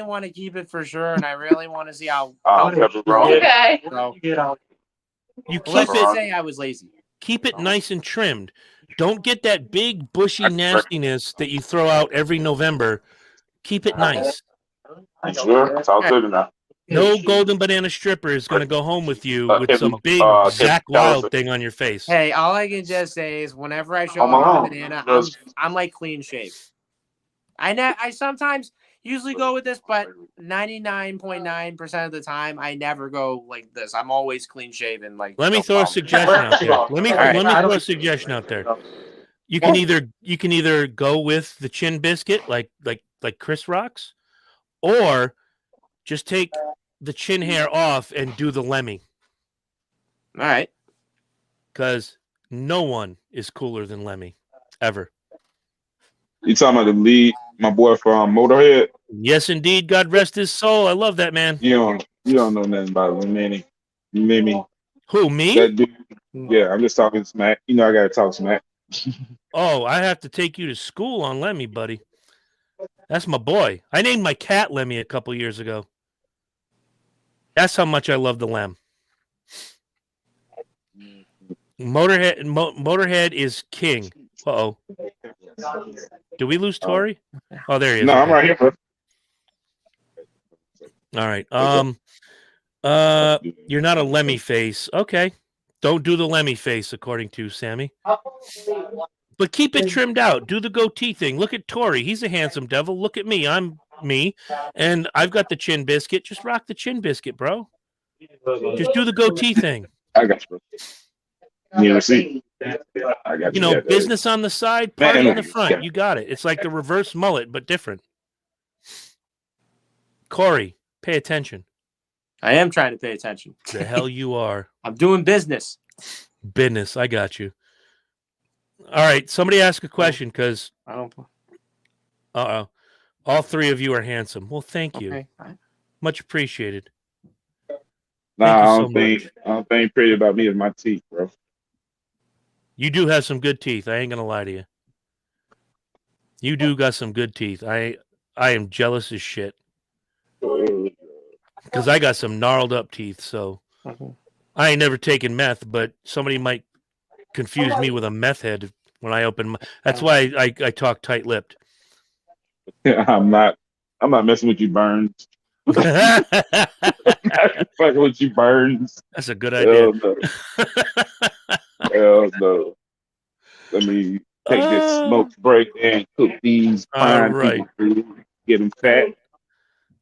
want to keep it for sure, and I really want to see how Okay. So, You keep let's just it say I was lazy. keep it nice and trimmed. Don't get that big bushy nastiness that you throw out every November. Keep it nice. Sure, it's all good enough. No golden banana stripper is going to go home with you with some big Zach Wild thing on your face. Hey, all I can just say is whenever I show up with banana, I'm like clean shaved. I sometimes usually go with this, but 99.9% of the time I never go like this. I'm always clean shaven. Like, let me throw a suggestion out there. Let me throw a suggestion out there. You can either go with the chin biscuit like Chris rocks, or just take the chin hair off and do the Lemmy. All right. Because no one is cooler than Lemmy ever. You talking about the lead, my boy from Motorhead? Yes, indeed. God rest his soul. I love that man. You don't know nothing about him, Mimi. Who, me? That dude. Yeah, I'm just talking smack. I gotta talk smack. Oh, I have to take you to school on Lemmy, buddy. That's my boy. I named my cat Lemmy a couple years ago. That's how much I love the Lem. Motorhead is king. Uh-oh. Did we lose Tori? Oh, there he is. No, I'm right here, bro. All right. You're not a Lemmy face. Okay. Don't do the Lemmy face, according to Sammy. But keep it trimmed out. Do the goatee thing. Look at Tori. He's a handsome devil. Look at me. I'm me. And I've got the chin biscuit. Just rock the chin biscuit, bro. Just do the goatee thing. I got you. You see, I got you. Business on the side, party in the front. You got it. It's like the reverse mullet, but different. Corey, pay attention. I am trying to pay attention. The hell you are. I'm doing business. Business. I got you. All right. Somebody ask a question because. Uh-oh. All three of you are handsome. Well, thank you. Okay. Much appreciated. Nah, I don't think pretty about me is my teeth, bro. You do have some good teeth. I ain't gonna lie to you. You do got some good teeth. I am jealous as shit. Because I got some gnarled up teeth, so I ain't never taken meth, but somebody might confuse me with a meth head when I open my. That's why I talk tight-lipped. Yeah, I'm not messing with you, Burns. Fucking with you, Burns. That's a good idea. Hell no. Let me take this smoke break and cook these fine people food, get them fat.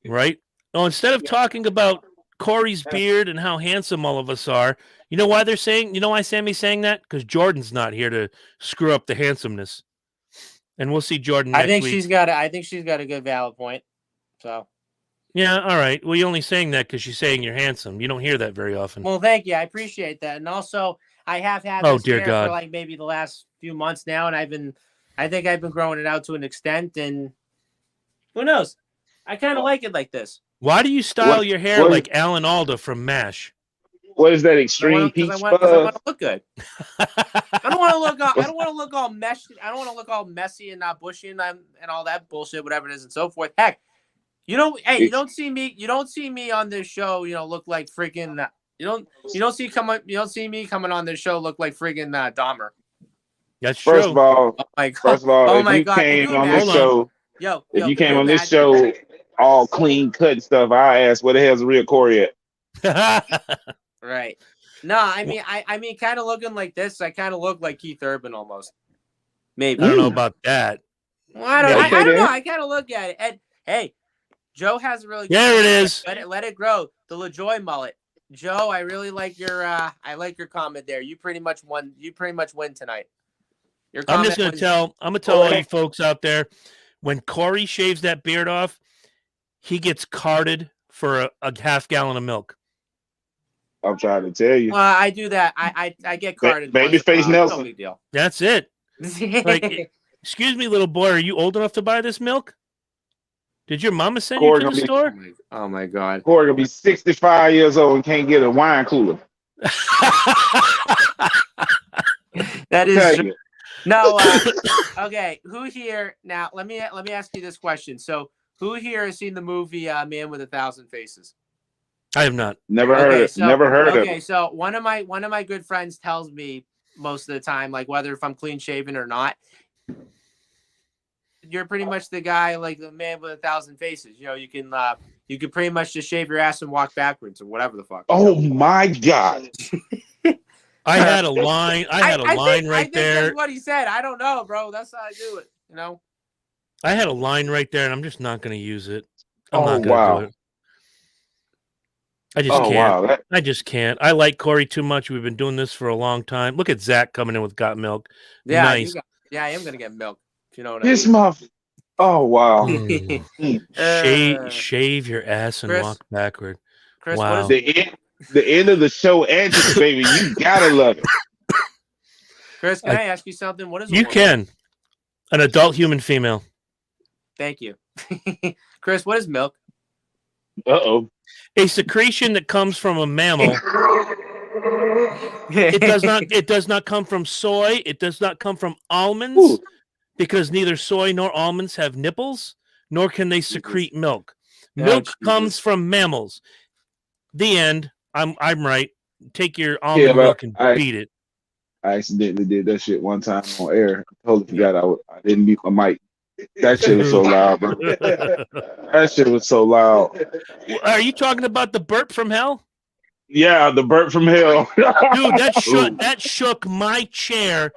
Right. Oh, instead of talking about Corey's beard and how handsome all of us are. You know why they're saying? You know why Sammy's saying that? Because Jordan's not here to screw up the handsomeness. And we'll see Jordan next week. I think she's got a good valid point. So. Yeah, all right. Well, you're only saying that because she's saying you're handsome. You don't hear that very often. Well, thank you. I appreciate that. And also, I have had this hair for like maybe the last few months now, and I think I've been growing it out to an extent, and who knows? I kind of like it like this. Why do you style your hair like Alan Alda from MASH? What is that extreme peach fuzz? I want to look good. I don't want to look all messy. I don't want to look all messy and not bushy and all that bullshit, whatever it is, and so forth. Heck, you don't see me on this show. Look like freaking. You don't see me coming on this show look like friggin' Dahmer. That's true. First of all, if you came on this show, if you came on this show all clean cut and stuff, I ask where the hell's the real Corey at? Right. No, I mean, kind of looking like this, I kind of look like Keith Urban almost. Maybe. I don't know about that. Well, I don't know. I kind of look at it. And hey, Joe has a really good there it is. Let it grow. The LaJoy mullet. Joe, I really like your comment there. You pretty much won. You pretty much win tonight. I'm gonna tell all you folks out there, when Corey shaves that beard off, he gets carded for a half gallon of milk. I'm trying to tell you. Well, I do that. I get carded. Babyface Nelson. No big deal. That's it. Like, excuse me, little boy, are you old enough to buy this milk? Did your mama send you to the store? Oh my God. Corey gonna be 65 years old and can't get a wine cooler. That is true. No. Okay. Who here now? Let me ask you this question. So, who here has seen the movie Man with a Thousand Faces? I have not. Never heard of it. Okay, so one of my good friends tells me most of the time, like whether if I'm clean shaven or not, you're pretty much the guy like the Man with a Thousand Faces. You can pretty much just shave your ass and walk backwards or whatever the fuck. Oh my God. I had a line. I had a line right there. That's what he said. I don't know, bro. That's how I do it. I had a line right there, and I'm just not going to use it. I'm not going to do it. I just can't. Wow, I just can't. I like Corey too much. We've been doing this for a long time. Look at Zach coming in with got milk. Yeah, nice. I am gonna get milk. If you know what I mean. Muff. Oh wow. Shave your ass and walk backward. Chris, wow. The end of the show enters, baby. You gotta love it. Chris, can I ask you something? What is you can? An adult human female. Thank you, Chris. What is milk? Uh-oh. A secretion that comes from a mammal. It does not come from soy. It does not come from almonds, because neither soy nor almonds have nipples, nor can they secrete milk. Milk comes from mammals. The end. I'm right. Take your almond milk and beat it. I accidentally did that shit one time on air. I totally forgot I didn't mute my mic. That shit was so loud, bro. That shit was so loud. Are you talking about the burp from hell? Yeah, the burp from hell. Dude, that shook my chair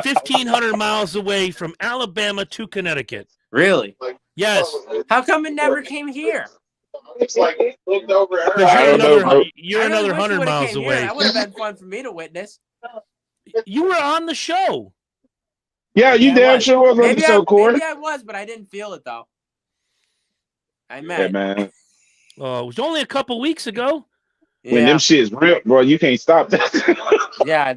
1,500 miles away from Alabama to Connecticut. Really? Yes. How come it never came here? It's like it looked over. You're another 100 miles away. That would have been fun for me to witness. You were on the show. Yeah, you damn sure was on the show, Corey. Maybe I was, but I didn't feel it though. I meant. Yeah, man. Oh, it was only a couple weeks ago. When them shit's real, bro, you can't stop that. yeah,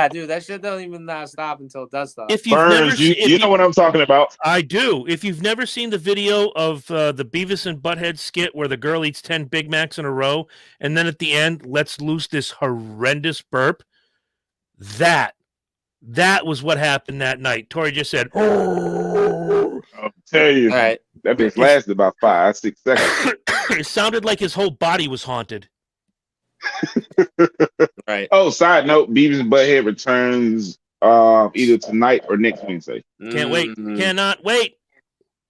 dude, that shit doesn't even stop until it does stop. If you've you know what I'm talking about. I do. If you've never seen the video of the Beavis and Butthead skit where the girl eats 10 Big Macs in a row, and then at the end lets loose this horrendous burp, that was what happened that night. Tori just said, "Oh." I'll tell you. All right. That bitch lasted about 5-6 seconds. It sounded like his whole body was haunted. Right. Oh, side note, Beavis and Butthead returns either tonight or next Wednesday. Can't wait. Cannot wait.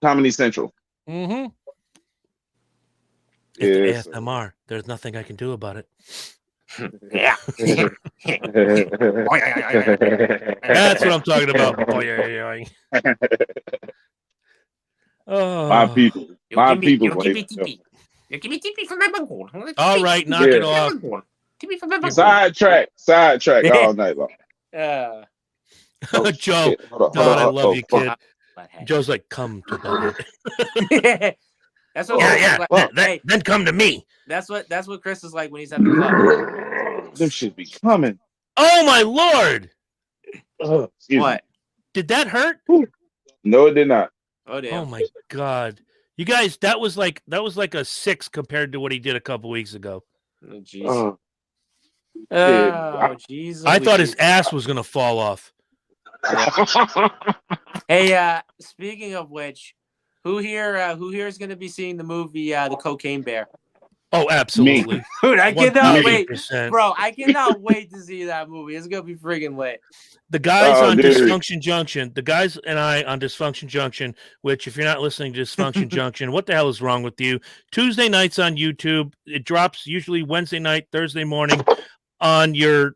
Comedy Central. Mm-hmm. It's ASMR. There's nothing I can do about it. Yeah. That's what I'm talking about. Oh. My people. My people. Give me TP for my bunghole. All right, knock it off. TP for my bunghole. Sidetrack all night long. Oh, Joe, shit. Hold on, God, I hold on. love Oh, you, fuck. kid. Joe's like, come to Butthead. That's what Yeah, Chris yeah. is like. Hey, Then come to me. that's what Chris is like when he's at the club. Them should be coming. Oh my Lord! Excuse What? Did that hurt? me. No, it did not. Oh damn. Oh my God! You guys, that was like a 6 compared to what he did a couple weeks ago. Oh jeez. Oh, Oh jeez. I thought his ass was gonna fall off. Hey, speaking of which, who here is going to be seeing the movie The Cocaine Bear? Oh, absolutely. Dude, I cannot wait, 100%. bro. I cannot wait to see that movie. It's gonna be friggin' lit. The guys on dude. Dysfunction Junction, the guys and I on Dysfunction Junction, which if you're not listening to Dysfunction Junction, what the hell is wrong with you? Tuesday nights on YouTube. It drops usually Wednesday night, Thursday morning on your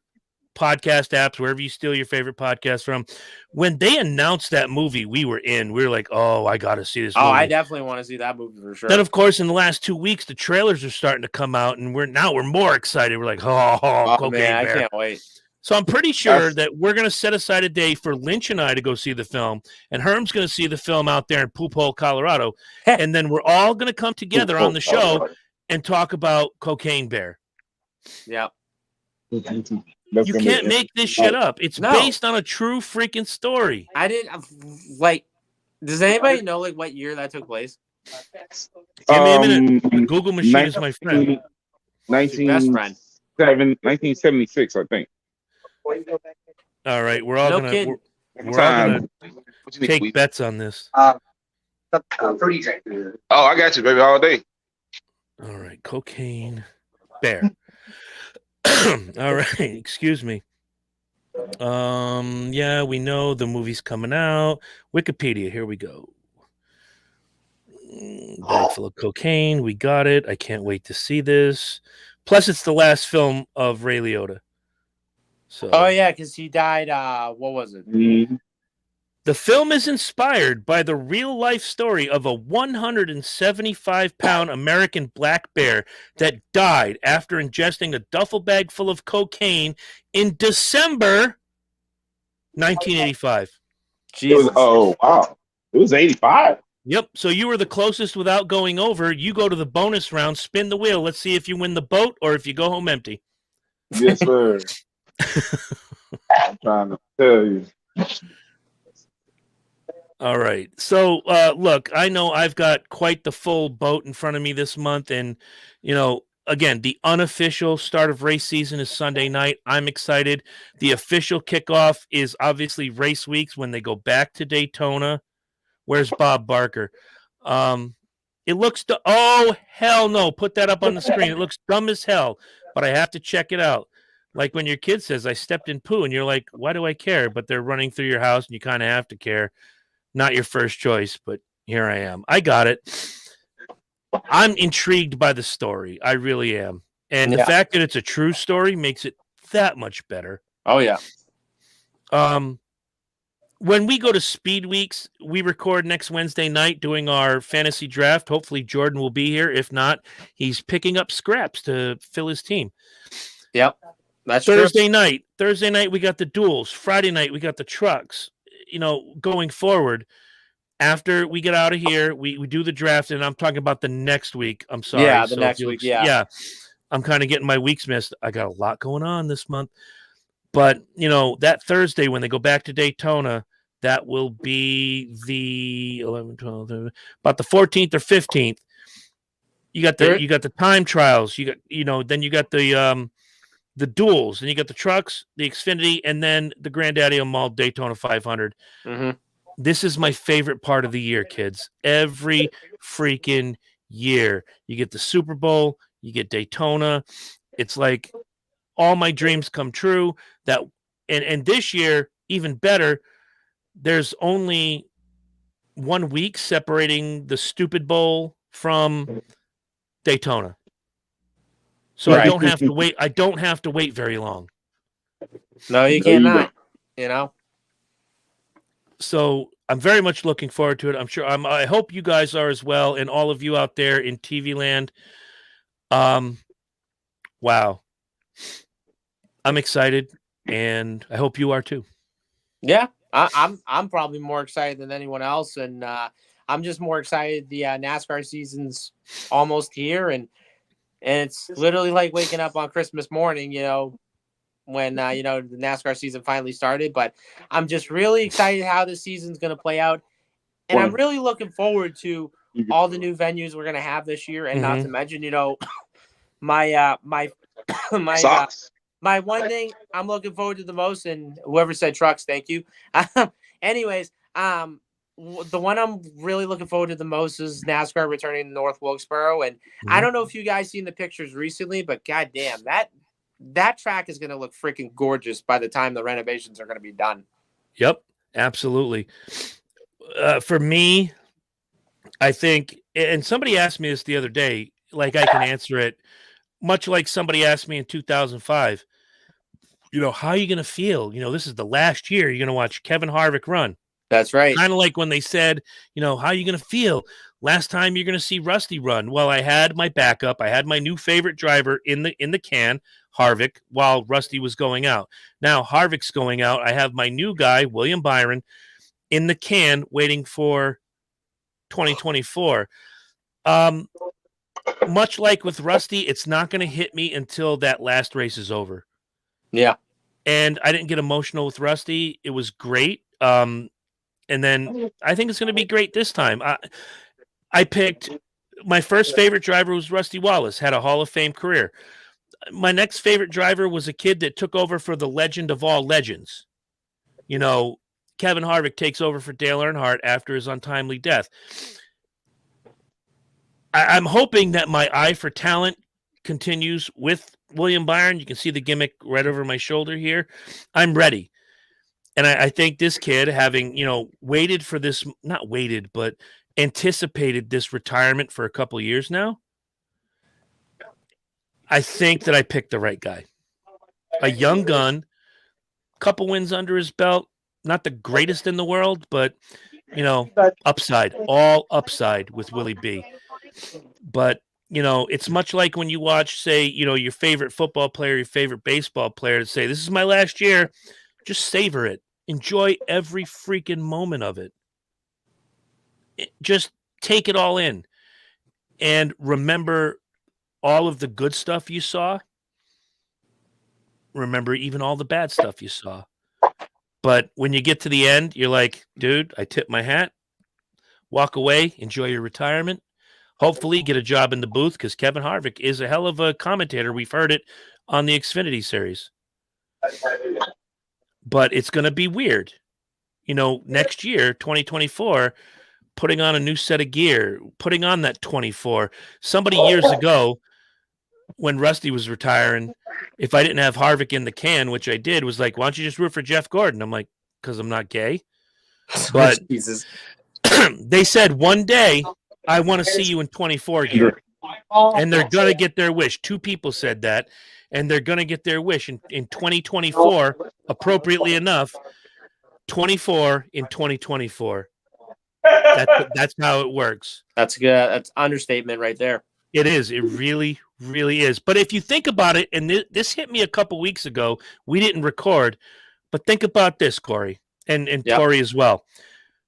podcast apps, wherever you steal your favorite podcast from. When they announced that movie, we were in. We were like, oh, I got to see this movie. Oh, I definitely want to see that movie for sure. Then, of course, in the last 2 weeks, the trailers are starting to come out, and we're more excited. We're like, Cocaine man, Bear. I can't wait. So I'm pretty sure that we're going to set aside a day for Lynch and I to go see the film, and Herm's going to see the film out there in Poop Hole, Colorado, and then we're all going to come together on the show and talk about Cocaine Bear. Yep. You can't make this shit up. It's based on a true freaking story. I didn't like. Does anybody know like what year that took place? Give me a minute. The Google machine is my friend. Best friend. 1976, I think. All right, we're all gonna take bets on this. Oh, I got you, baby, all day. All right, Cocaine Bear. All right, excuse me. Yeah, we know the movie's coming out. Wikipedia, here we go. Bag full of cocaine, we got it. I can't wait to see this. Plus, it's the last film of Ray Liotta. So, Oh yeah, because he died. What was it? the film is inspired by the real-life story of a 175-pound American black bear that died after ingesting a duffel bag full of cocaine in December 1985. Jesus. Oh, wow. It was 85. Yep. So you were the closest without going over. You go to the bonus round, spin the wheel. Let's see if you win the boat or if you go home empty. Yes, sir. I'm trying to tell you. All right. So, look, I know I've got quite the full boat in front of me this month. And, you know, again, the unofficial start of race season is Sunday night. I'm excited. The official kickoff is obviously race weeks when they go back to Daytona. Where's Bob Barker? It looks oh, hell no. Put that up on the screen. It looks dumb as hell, but I have to check it out. Like when your kid says, I stepped in poo, and you're like, why do I care? But they're running through your house, and you kind of have to care. Not your first choice, but here I am. I got it. I'm intrigued by the story. I really am. And the fact that it's a true story makes it that much better. Oh, yeah. When we go to Speed Weeks, we record next Wednesday night doing our fantasy draft. Hopefully Jordan will be here. If not, he's picking up scraps to fill his team. Yep. That's Thursday true. night. Thursday night, we got the duels. Friday night, we got the trucks. You know, going forward, after we get out of here, we do the draft, and I'm talking about the next week. I'm sorry. Yeah, the next week, Yeah. I'm kind of getting my weeks missed. I got a lot going on this month. But, you know, that Thursday when they go back to Daytona, that will be the 11, 12, about the 14th or 15th. You got the time trials. Then you got the duels, and you got the trucks, the Xfinity, and then the Granddaddy Mall Daytona 500. Mm-hmm. This is my favorite part of the year, kids. Every freaking year. You get the Super Bowl, you get Daytona. It's like all my dreams come true. And this year, even better, there's only 1 week separating the Stupid Bowl from Daytona. So Right. I don't have to wait. I don't have to wait very long. No, you cannot. You know? So I'm very much looking forward to it. I'm sure. I hope you guys are as well, and all of you out there in TV land. Wow, I'm excited, and I hope you are too. Yeah, I'm probably more excited than anyone else, and I'm just more excited. The NASCAR season's almost here, and it's literally like waking up on Christmas morning, when the NASCAR season finally started. But I'm just really excited how this season's going to play out, and I'm really looking forward to all the new venues we're going to have this year, and not to mention, my my one thing I'm looking forward to the most, and whoever said trucks, thank you. Anyways, the one I'm really looking forward to the most is NASCAR returning to North Wilkesboro, and I don't know if you guys seen the pictures recently, but goddamn, that track is going to look freaking gorgeous by the time the renovations are going to be done. Yep, absolutely. For me, I think, and somebody asked me this the other day, like I can answer it, much like somebody asked me in 2005, how are you going to feel? This is the last year you're going to watch Kevin Harvick run. That's right. Kind of like when they said, how are you going to feel? Last time you're going to see Rusty run. Well, I had my backup. I had my new favorite driver in the can, Harvick, while Rusty was going out. Now Harvick's going out. I have my new guy, William Byron, in the can waiting for 2024. Much like with Rusty, it's not going to hit me until that last race is over. Yeah. And I didn't get emotional with Rusty. It was great. And then I think it's going to be great this time. I picked my first favorite driver was Rusty Wallace, had a Hall of Fame career. My next favorite driver was a kid that took over for the legend of all legends. Kevin Harvick takes over for Dale Earnhardt after his untimely death. I'm hoping that my eye for talent continues with William Byron. You can see the gimmick right over my shoulder here. I'm ready. And I think this kid, having, waited for this, not waited, but anticipated this retirement for a couple of years now, I think that I picked the right guy. A young gun, couple wins under his belt, not the greatest in the world, but, upside, all upside with Willie B. But, it's much like when you watch, say, your favorite football player, your favorite baseball player, to say, this is my last year, just savor it. Enjoy every freaking moment of it. Just take it all in and remember all of the good stuff you saw. Remember even all the bad stuff you saw. But when you get to the end, you're like, dude, I tip my hat. Walk away. Enjoy your retirement. Hopefully get a job in the booth, because Kevin Harvick is a hell of a commentator. We've heard it on the Xfinity series. But it's going to be weird. Next year, 2024, putting on a new set of gear, putting on that 24. Somebody years ago, when Rusty was retiring, if I didn't have Harvick in the can, which I did, was like, why don't you just root for Jeff Gordon? I'm like, because I'm not gay. But Jesus. They said one day, I want to see you in 24 gear. And they're going to get their wish. 2 people said that. And they're going to get their wish in 2024, appropriately enough, 24 in 2024. That's how it works. That's good. That's understatement right there. It is. It really, really is. But if you think about it, and this hit me a couple weeks ago, we didn't record, but think about this, Corey, and yep. Tori as well.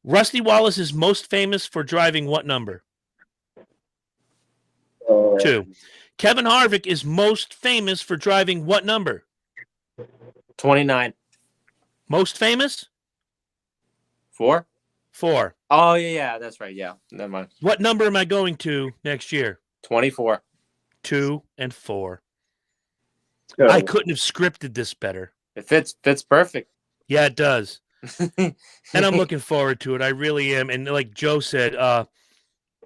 Rusty Wallace is most famous for driving what number? 2. Kevin Harvick is most famous for driving what number? 29. Most famous? 4. 4. Oh, yeah, that's right. Yeah, never mind. What number am I going to next year? 24. 2 and 4. Yeah. I couldn't have scripted this better. It fits perfect. Yeah, it does. And I'm looking forward to it. I really am. And like Joe said,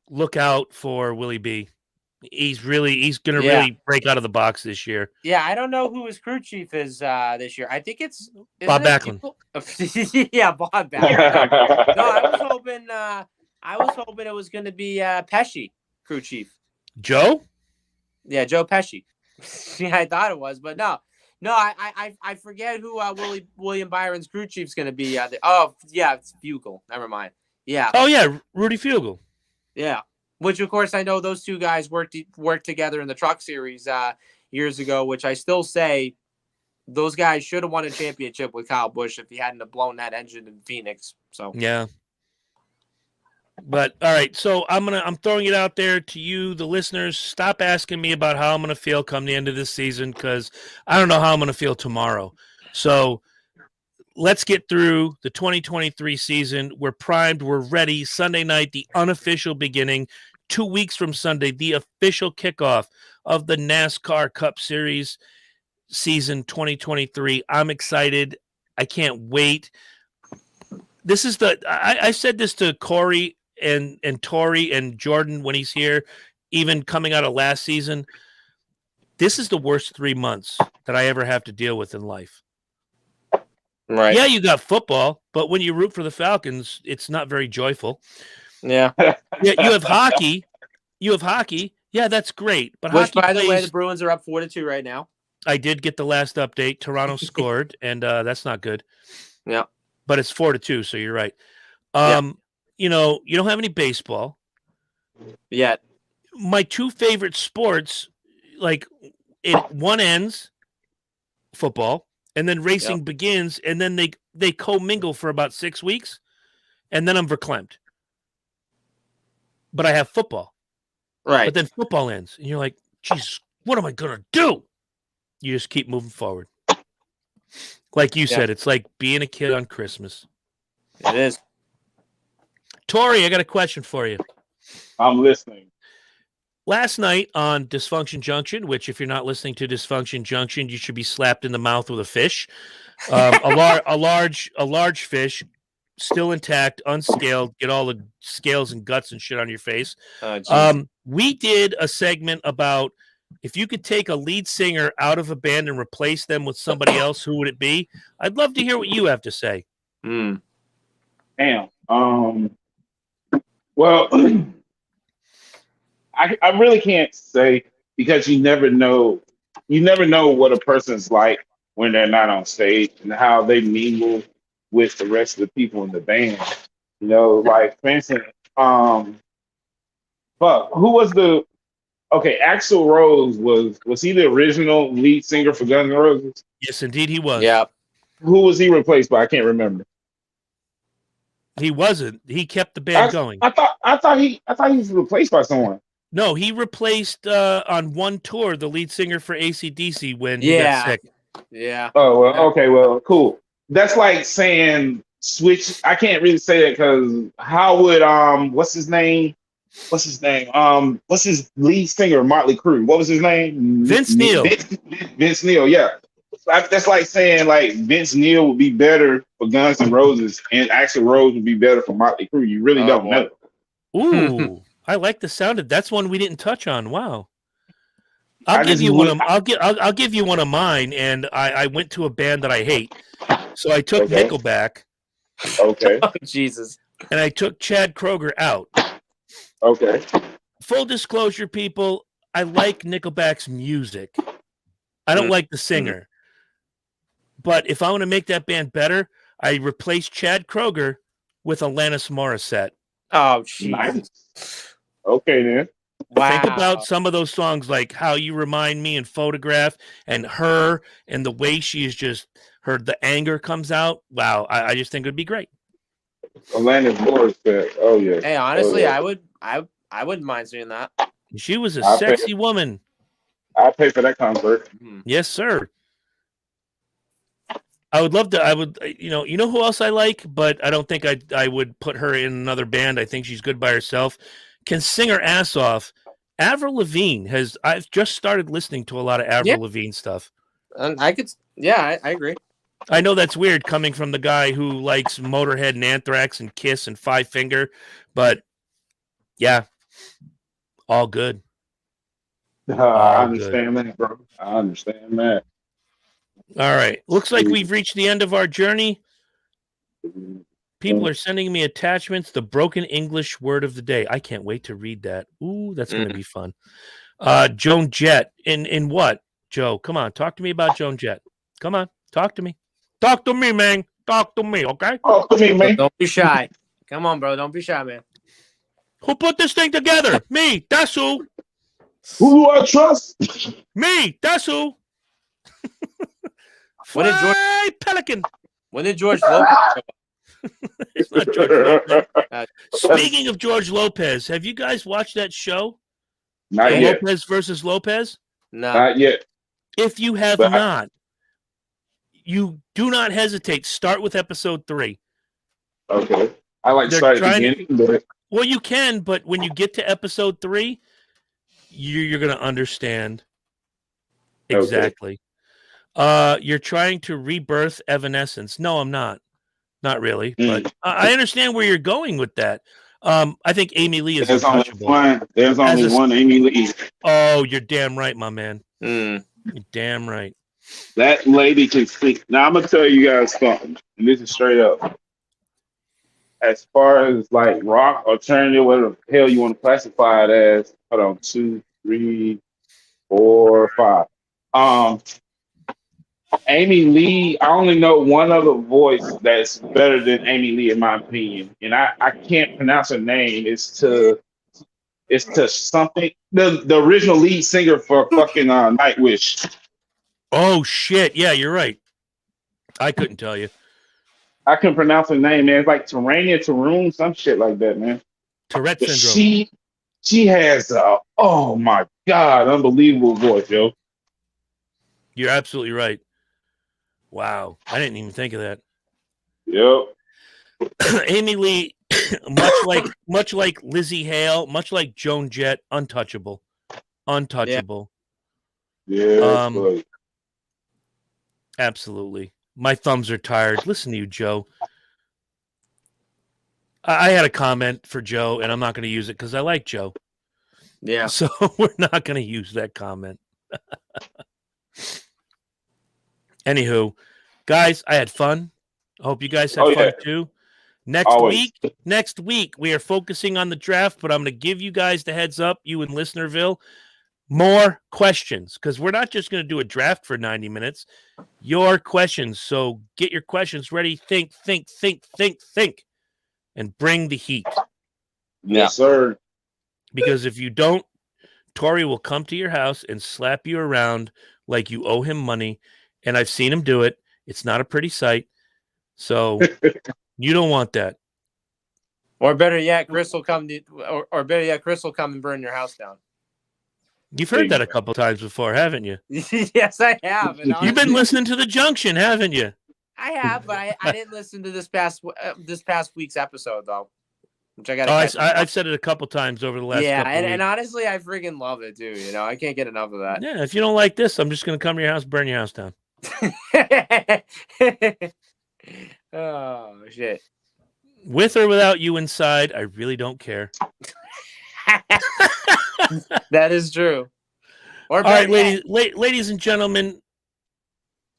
look out for Willie B. He's going to really break out of the box this year. Yeah, I don't know who his crew chief is this year. I think it's Bob Backlund. Yeah, Bob Backlund. No, I was hoping it was going to be Pesci, crew chief. Joe? Yeah, Joe Pesci. Yeah, I thought it was, but no, No, I forget who William Byron's crew chief's going to be. Oh, yeah, it's Fugle. Never mind. Yeah. Oh, yeah, Rudy Fugle. Yeah. Which, of course, I know those two guys worked together in the Truck Series years ago, which I still say those guys should have won a championship with Kyle Busch if he hadn't have blown that engine in Phoenix. So yeah. But all right, so I'm throwing it out there to you, the listeners. Stop asking me about how I'm gonna feel come the end of this season, because I don't know how I'm gonna feel tomorrow. So let's get through the 2023 season. We're primed, we're ready. Sunday night, the unofficial beginning. 2 weeks from Sunday, the official kickoff of the NASCAR Cup Series season 2023. I'm excited. I can't wait. This is I said this to Corey and Tori and Jordan when he's here, even coming out of last season. This is the worst 3 months that I ever have to deal with in life. right. Yeah, you got football, but when you root for the Falcons, it's not very joyful. Yeah. Yeah, you have hockey. Yeah, that's great. But Which, hockey by the way, plays, the Bruins are up 4-2 right now. I did get the last update. Toronto scored, and that's not good. Yeah. But it's 4-2, so you're right. Yeah. You know, you don't have any baseball. Yet. My two favorite sports, like one ends, football, and then racing begins, and then they commingle for about 6 weeks, and then I'm verklempt. But I have football. Right. But then football ends, and you're like, Jesus, what am I going to do? You just keep moving forward. Like you said, it's like being a kid on Christmas. It is. Tori, I got a question for you. I'm listening. Last night on Dysfunction Junction, which if you're not listening to Dysfunction Junction, you should be slapped in the mouth with a fish. A large fish, still intact, unscaled, get all the scales and guts and shit on your face. We did a segment about if you could take a lead singer out of a band and replace them with somebody else, who would it be? I'd love to hear what you have to say. Damn. Well, I really can't say, because you never know what a person's like when they're not on stage and how they mingle with the rest of the people in the band. You know, like for instance, who was Axl Rose was he the original lead singer for Guns N' Roses? Yes, indeed he was. Yeah. Who was he replaced by? I can't remember. He wasn't. He kept the band going. I thought he was replaced by someone. No, he replaced on one tour the lead singer for AC/DC when he got sick. Yeah. Oh, well, okay, well, cool. That's like saying switch. I can't really say that because how would what's his name? What's his lead singer, Motley Crue? What was his name? Vince Neil. Vince Neil, yeah. That's like saying like Vince Neil would be better for Guns N' Roses and Axl Rose would be better for Motley Crue. You really don't know. Ooh, I like the sound of that's one we didn't touch on. Wow. I'll give you one of mine, and I went to a band that I hate. So I took Nickelback. Okay. Oh, Jesus. And I took Chad Kroeger out. Okay. Full disclosure, people, I like Nickelback's music. I don't like the singer. But if I want to make that band better, I replace Chad Kroeger with Alanis Morissette. Oh, jeez. Nice. Okay, then. Wow. Think about some of those songs like How You Remind Me and Photograph and Her and the way she is just the anger comes out. Wow, I just think it would be great. Alanis Morissette. Oh yeah. Hey, honestly, I wouldn't mind seeing that. She was a sexy woman. I'd pay for that concert. Yes, sir. I would love to. You know who else I like, but I don't think I would put her in another band. I think she's good by herself. Can sing her ass off. Avril Lavigne I've just started listening to a lot of Avril Lavigne stuff. And I agree. I know that's weird coming from the guy who likes Motorhead and Anthrax and Kiss and Five Finger, but all good. I understand that, bro. I understand that. All right. Looks like we've reached the end of our journey. People are sending me attachments. The broken English word of the day. I can't wait to read that. Ooh, that's going to be fun. Joan Jett. In what, Joe? Come on. Talk to me about Joan Jett. Come on. Talk to me. Talk to me, man. Talk to me, okay? Oh, I mean, man. Don't be shy. Come on, bro. Don't be shy, man. Who put this thing together? Me. That's who. Who do I trust? Me. That's who. When did George- Fly Pelican. When did George Lopez? It's not George Lopez. Speaking of George Lopez, have you guys watched that show? Not yet. Lopez versus Lopez? No. Not yet. If you have But not, you do not hesitate. Start with episode 3. Okay. I like to They're start at the trying to- beginning, but Well, you can, but when you get to episode 3, you're going to understand exactly. You're trying to rebirth Evanescence. No, I'm not. Not really, but I understand where you're going with that. I think Amy Lee is untouchable. There's only one Amy Lee. Oh, you're damn right, my man. Mm. You're damn right. That lady can speak. Now I'm gonna tell you guys something, and this is straight up. As far as like rock, alternative, whatever the hell you want to classify it as. Hold on, 2, 3, 4, 5. Amy Lee, I only know one other voice that's better than Amy Lee in my opinion, and I can't pronounce her name. It's to something. The original lead singer for fucking Nightwish. Oh shit! Yeah, you're right. I couldn't tell you. I can pronounce her name, man. It's like Tarun, some shit like that, man. Tourette But syndrome. she has oh my god, unbelievable voice, yo. You're absolutely right. Wow, I didn't even think of that. Yep. Amy Lee, much like Lizzie Hale, much like Joan Jett, untouchable. Untouchable. Yeah. Absolutely. My thumbs are tired. Listen to you, Joe. I had a comment for Joe, and I'm not going to use it because I like Joe. Yeah. So we're not going to use that comment. Anywho, guys, I had fun. I hope you guys had fun too. Next week, we are focusing on the draft, but I'm going to give you guys the heads up, you in Listenerville, more questions, because we're not just going to do a draft for 90 minutes. Your questions. So get your questions ready. Think, and bring the heat. Yes, sir. Because if you don't, Tori will come to your house and slap you around like you owe him money. And I've seen him do it. It's not a pretty sight. So you don't want that. Or better yet, Chris will come and burn your house down. You've heard that a couple times before, haven't you? Yes, I have. And You've been listening to The Junction, haven't you? I have, but I didn't listen to this past week's episode though, which I got. I've said it a couple times over the last. Yeah, couple and honestly, I freaking love it too. You know, I can't get enough of that. Yeah, if you don't like this, I'm just gonna come to your house, burn your house down. Oh shit! With or without you inside, I really don't care. That is true. All right, ladies and gentlemen,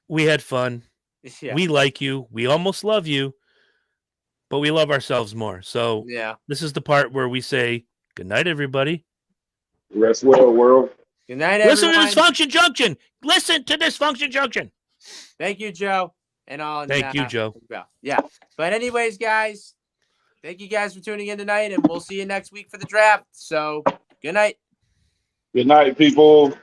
we had fun. Yeah. We like you. We almost love you, but we love ourselves more. So yeah, this is the part where we say good night, everybody. Rest well, world. Good night, everyone. Listen to Dysfunction Junction. Listen to Dysfunction Junction. Thank you, Joe. And all. Thank you, Joe. Yeah. But anyways, guys, thank you guys for tuning in tonight, and we'll see you next week for the draft. So good night. Good night, people.